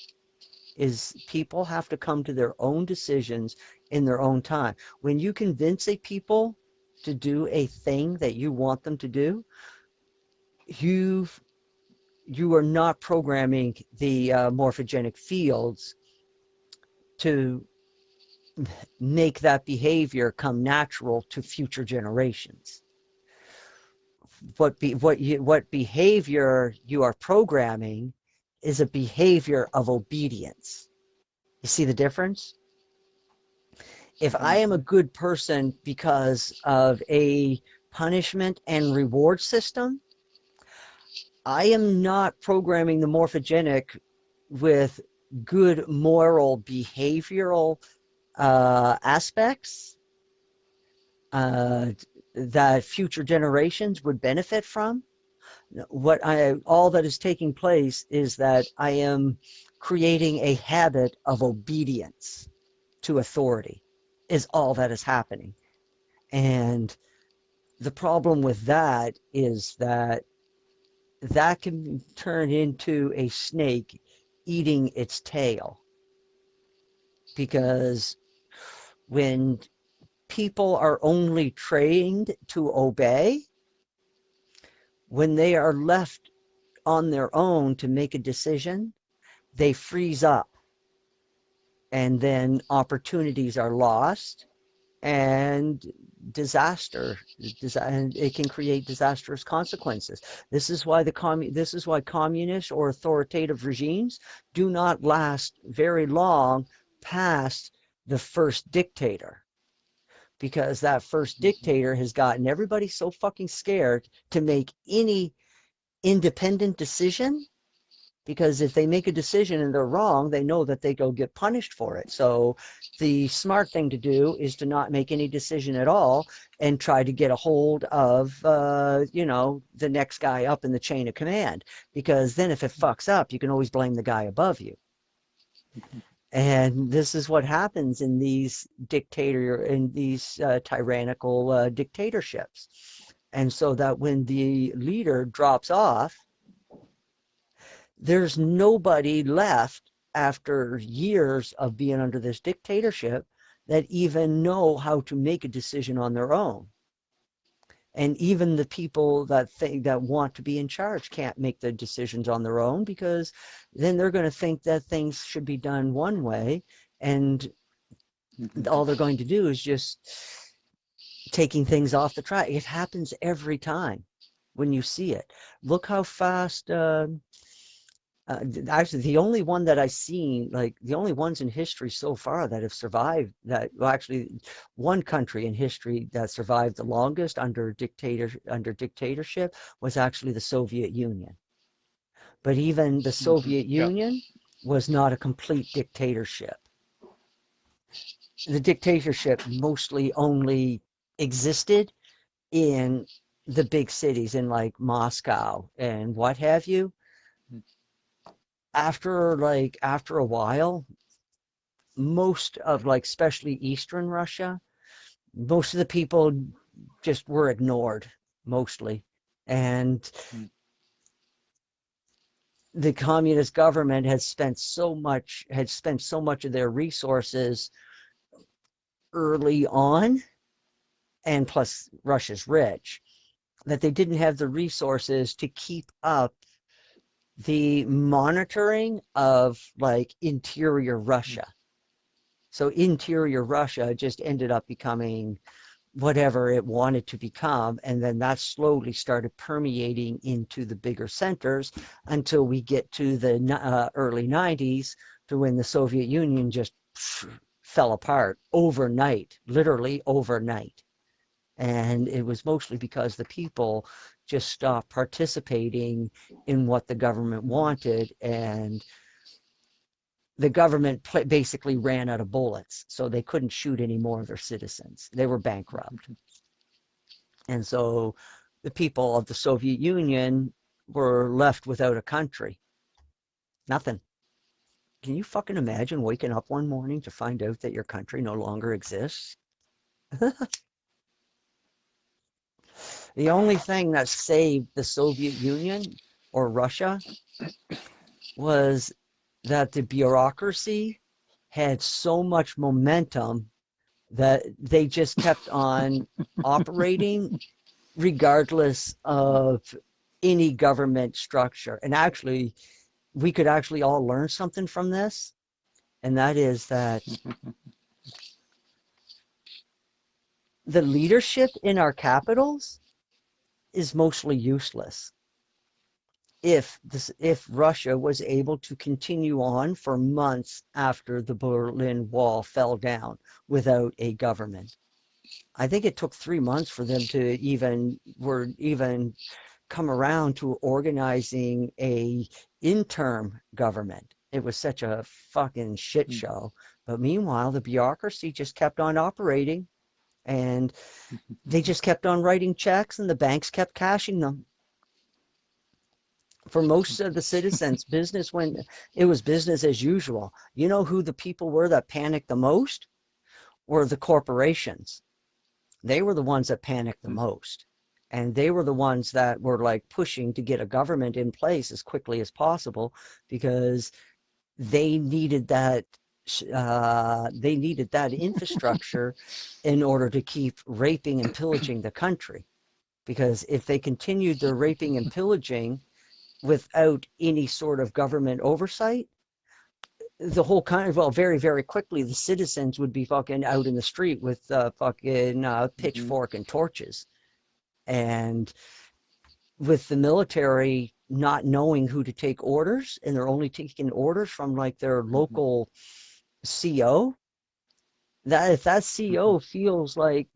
is people have to come to their own decisions in their own time. When you convince a people to do a thing that you want them to do, you are not programming the morphogenic fields to make that behavior come natural to future generations. What behavior you are programming is a behavior of obedience. You see the difference? If I am a good person because of a punishment and reward system, I am not programming the morphogenic with good moral behavioral aspects that future generations would benefit from. All that is taking place is that I am creating a habit of obedience to authority, is all that is happening. And the problem with that is that can turn into a snake eating its tail. Because when people are only trained to obey, when they are left on their own to make a decision, they freeze up. And then opportunities are lost, and and it can create disastrous consequences. This is why communist or authoritative regimes do not last very long past the first dictator, because that first dictator has gotten everybody so fucking scared to make any independent decision, because if they make a decision and they're wrong, they know that they go get punished for it. So the smart thing to do is to not make any decision at all and try to get a hold of, the next guy up in the chain of command. Because then if it fucks up, you can always blame the guy above you. And this is what happens in these tyrannical dictatorships. And so that when the leader drops off, there's nobody left after years of being under this dictatorship that even know how to make a decision on their own. And even the people that want to be in charge can't make the decisions on their own, because then they're going to think that things should be done one way, and all they're going to do is just taking things off the track. It happens every time when you see it. Look how fast actually, the only one that I've seen, like the only ones in history so far that have survived one country in history that survived the longest under dictatorship was actually the Soviet Union. But even the Soviet Union was not a complete dictatorship. The dictatorship mostly only existed in the big cities, in like Moscow and what have you. After a while, most of especially Eastern Russia, most of the people just were ignored mostly. And the communist government had spent so much of their resources early on, and plus Russia's rich, that they didn't have the resources to keep up the monitoring of interior Russia. So interior Russia just ended up becoming whatever it wanted to become, and then that slowly started permeating into the bigger centers until we get to the early 90s, to when the Soviet Union just fell apart overnight, literally overnight. And it was mostly because the people just stopped participating in what the government wanted, and the government basically ran out of bullets, so they couldn't shoot any more of their citizens. They were bankrupt. And so the people of the Soviet Union were left without a country. Nothing. Can you fucking imagine waking up one morning to find out that your country no longer exists? The only thing that saved the Soviet Union or Russia was that the bureaucracy had so much momentum that they just kept on operating regardless of any government structure. And actually, we could actually all learn something from this, and that is that the leadership in our capitals is mostly useless. If Russia was able to continue on for months after the Berlin Wall fell down without a government. I think it took 3 months for them to even come around to organizing a interim government. It was such a fucking shit show. But meanwhile, the bureaucracy just kept on operating, and they just kept on writing checks, and the banks kept cashing them. For most of the citizens, it was business as usual. You know who the people were that panicked the most? Were the corporations. They were the ones that panicked the most. And they were the ones that were like pushing to get a government in place as quickly as possible, because they needed that infrastructure in order to keep raping and pillaging the country. Because if they continued their raping and pillaging without any sort of government oversight, the whole country, well, very, very quickly, the citizens would be fucking out in the street with fucking pitchfork and torches. And with the military not knowing who to take orders, and they're only taking orders from like their local CO, that if that CO feels like,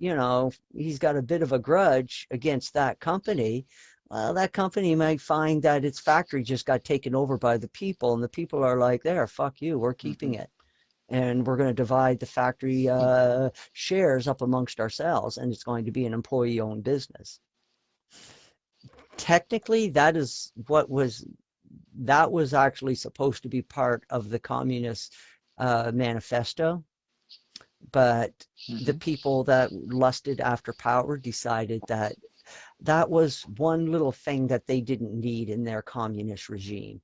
he's got a bit of a grudge against that company, well, that company might find that its factory just got taken over by the people, and the people are like, there, fuck you, we're keeping it. And we're going to divide the factory shares up amongst ourselves, and it's going to be an employee-owned business. Technically, that was actually supposed to be part of the Communist Manifesto, but the people that lusted after power decided that that was one little thing that they didn't need in their communist regime.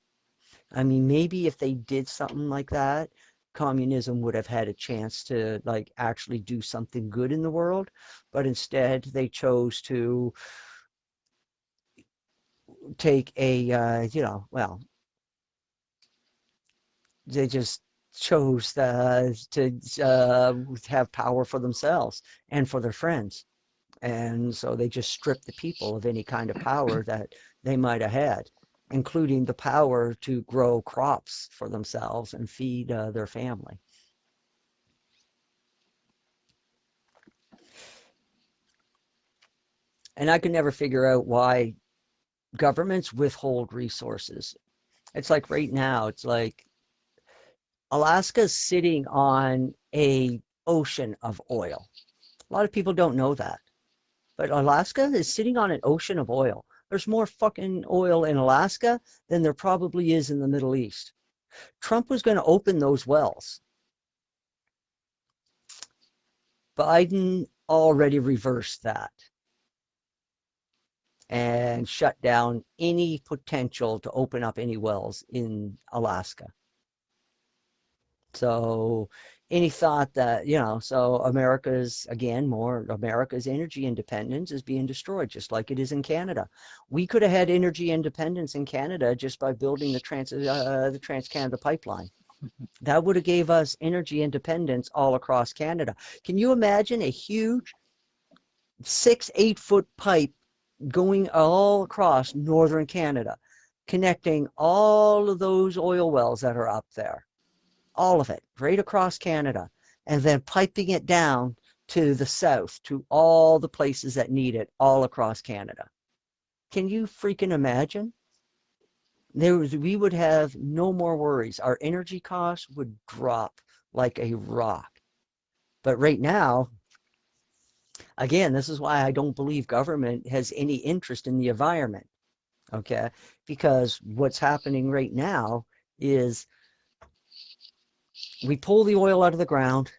I mean, maybe if they did something like that, communism would have had a chance to like actually do something good in the world, but instead they chose to take a they just chose to have power for themselves and for their friends. And so they just stripped the people of any kind of power that they might have had, including the power to grow crops for themselves and feed their family. And I could never figure out why governments withhold resources. It's like right now, it's like Alaska's sitting on a ocean of oil. A lot of people don't know that. But Alaska is sitting on an ocean of oil. There's more fucking oil in Alaska than there probably is in the Middle East. Trump was going to open those wells. Biden already reversed that and shut down any potential to open up any wells in Alaska. So any thought that, so America's energy independence is being destroyed, just like it is in Canada. We could have had energy independence in Canada just by building the Trans-Canada pipeline. That would have gave us energy independence all across Canada. Can you imagine a huge 6-8 foot pipe going all across northern Canada, connecting all of those oil wells that are up there? All of it, right across Canada, and then piping it down to the south, to all the places that need it all across Canada. Can you freaking imagine? We would have no more worries. Our energy costs would drop like a rock. But right now, again, this is why I don't believe government has any interest in the environment. Okay, because what's happening right now is we pull the oil out of the ground,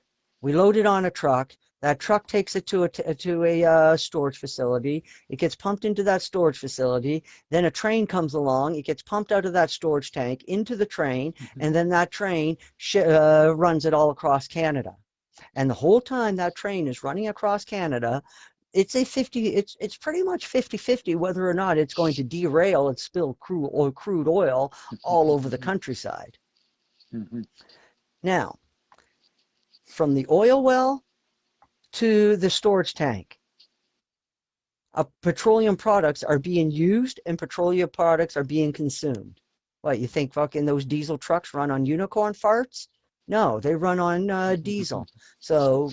we load it on a truck. That truck takes it to a storage facility. It gets pumped into that storage facility. Then a train comes along. It gets pumped out of that storage tank into the train, and then that train runs it all across Canada. And the whole time that train is running across Canada, it's pretty much 50-50 whether or not it's going to derail and spill crude oil all over the countryside. Now, from the oil well to the storage tank, petroleum products are being used and petroleum products are being consumed. What, you think fucking those diesel trucks run on unicorn farts? No, they run on diesel. So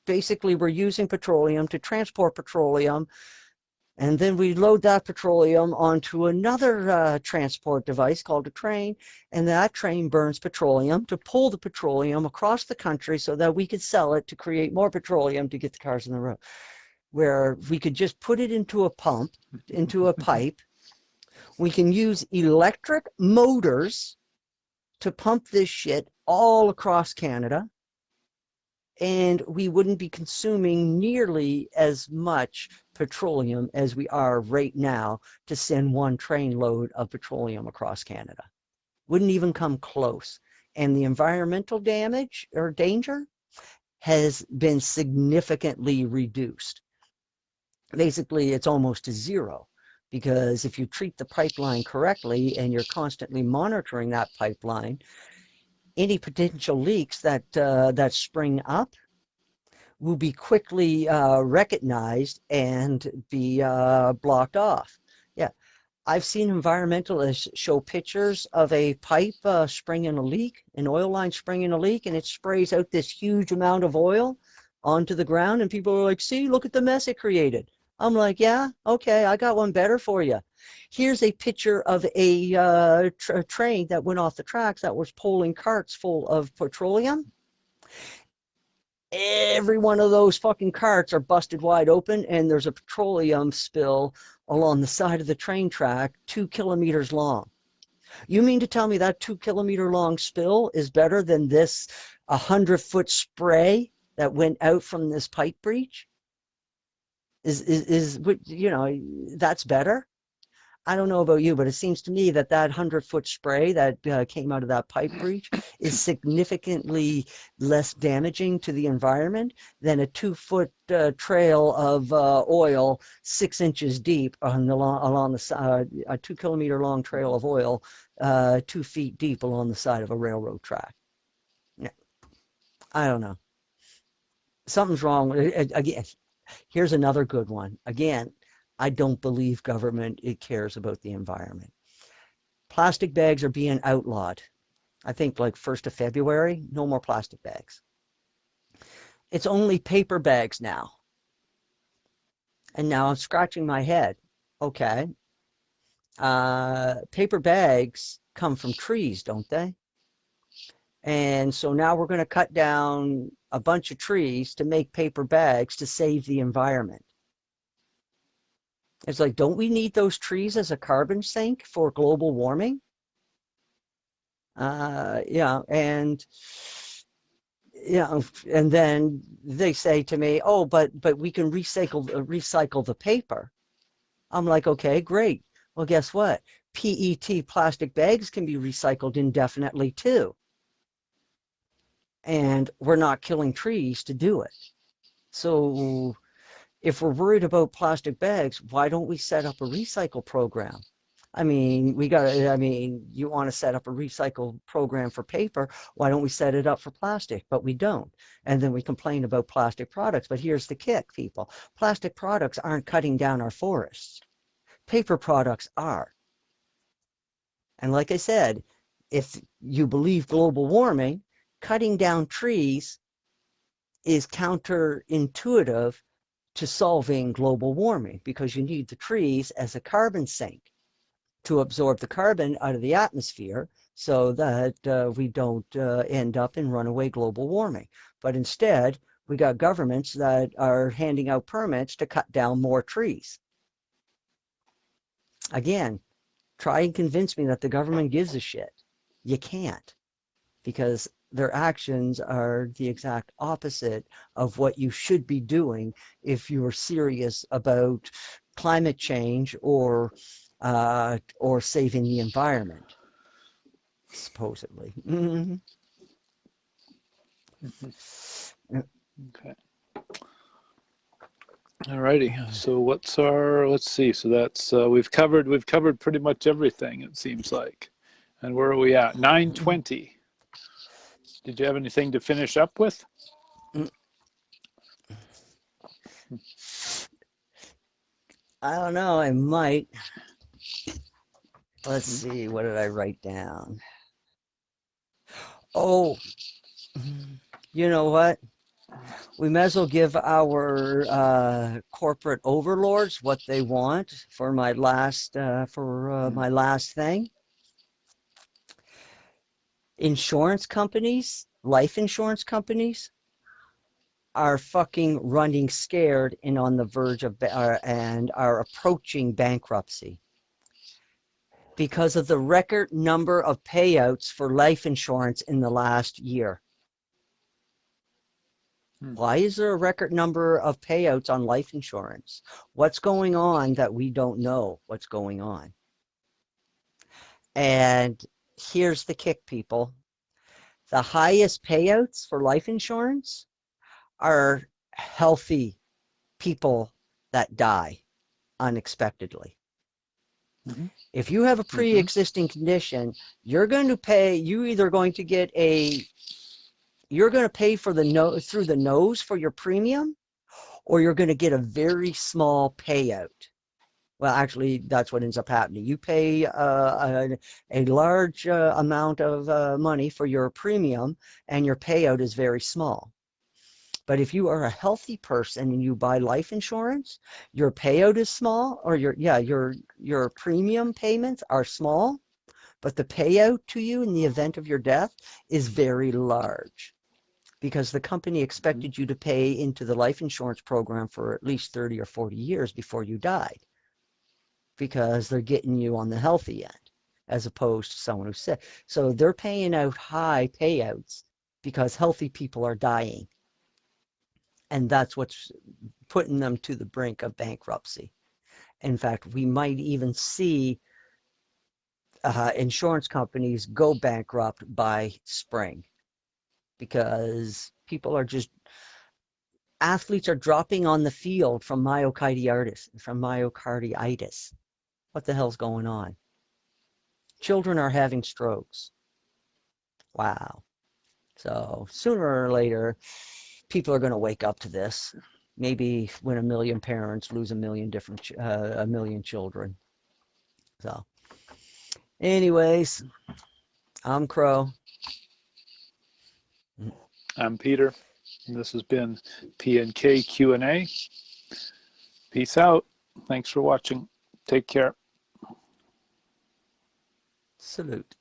basically we're using petroleum to transport petroleum, and then we load that petroleum onto another transport device called a train, and that train burns petroleum to pull the petroleum across the country so that we could sell it to create more petroleum to get the cars on the road. Where we could just put it into a pump, into a pipe. We can use electric motors to pump this shit all across Canada, and we wouldn't be consuming nearly as much petroleum as we are right now to send one train load of petroleum across Canada. Wouldn't even come close. And the environmental damage or danger has been significantly reduced. Basically, it's almost to zero, because if you treat the pipeline correctly and you're constantly monitoring that pipeline, any potential leaks that spring up will be quickly recognized and be blocked off. Yeah, I've seen environmentalists show pictures of a pipe springing a leak, an oil line springing a leak, and it sprays out this huge amount of oil onto the ground, and people are like, see, look at the mess it created. I'm like, yeah, okay, I got one better for you. Here's a picture of a train that went off the tracks that was pulling carts full of petroleum. Every one of those fucking carts are busted wide open, and there's a petroleum spill along the side of the train track 2 kilometers long. You mean to tell me that 2 kilometer long spill is better than this 100-foot spray that went out from this pipe breach? Is you know, that's better? I don't know about you, but it seems to me that 100-foot spray that came out of that pipe breach is significantly less damaging to the environment than a 2-foot trail of oil 6 inches deep along the side, a 2 kilometer long trail of oil 2 feet deep along the side of a railroad track. Yeah. I don't know. Something's wrong with it. Again, here's another good one. Again, I don't believe government cares about the environment. Plastic bags are being outlawed. I think like 1st of February, no more plastic bags. It's only paper bags now. And now I'm scratching my head. Okay. Paper bags come from trees, don't they? And so now we're going to cut down a bunch of trees to make paper bags to save the environment. It's like, don't we need those trees as a carbon sink for global warming? Yeah, and and then they say to me, "Oh, but we can recycle the paper." I'm like, "Okay, great. Well, guess what? PET plastic bags can be recycled indefinitely too, and we're not killing trees to do it. So, if we're worried about plastic bags, why don't we set up a recycle program? I mean, you want to set up a recycle program for paper, why don't we set it up for plastic? But we don't. And then we complain about plastic products. But here's the kick, people. Plastic products aren't cutting down our forests. Paper products are. And like I said, if you believe global warming, cutting down trees is counterintuitive to solving global warming, because you need the trees as a carbon sink. to absorb the carbon out of the atmosphere so that we don't end up in runaway global warming. But instead, we got governments that are handing out permits to cut down more trees. Again, try and convince me that the government gives a shit. You can't, because their actions are the exact opposite of what you should be doing if you're serious about climate change or saving the environment, supposedly. Mm-hmm. Okay. Alrighty. So what's our? Let's see. So that's we've covered pretty much everything, it seems like. And where are we at? 9:20. Did you have anything to finish up with? I don't know. I might. Let's see. What did I write down? Oh, you know what? We may as well give our corporate overlords what they want for my last my last thing. Insurance companies, life insurance companies, are fucking running scared and on the verge of and are approaching bankruptcy because of the record number of payouts for life insurance in the last year. Why is there a record number of payouts on life insurance? What's going on that we don't know what's going on? And here's the kick, people. The highest payouts for life insurance are healthy people that die unexpectedly. Mm-hmm. If you have a pre-existing condition, you're going to pay, you're going to pay for through the nose for your premium, or you're going to get a very small payout. Well, actually, that's what ends up happening. You pay a large amount of money for your premium, and your payout is very small. But if you are a healthy person and you buy life insurance, your payout is small, or your premium payments are small, but the payout to you in the event of your death is very large, because the company expected you to pay into the life insurance program for at least 30 or 40 years before you died, because they're getting you on the healthy end as opposed to someone who's sick. So they're paying out high payouts because healthy people are dying. And that's what's putting them to the brink of bankruptcy. In fact, we might even see insurance companies go bankrupt by spring, because athletes are dropping on the field from myocarditis. What the hell's going on? Children are having strokes. Wow. So sooner or later, people are going to wake up to this. Maybe when 1 million parents lose 1 million children. So, anyways, I'm Krow. I'm Peter, and this has been P&K Q&A. Peace out. Thanks for watching. Take care. Salute.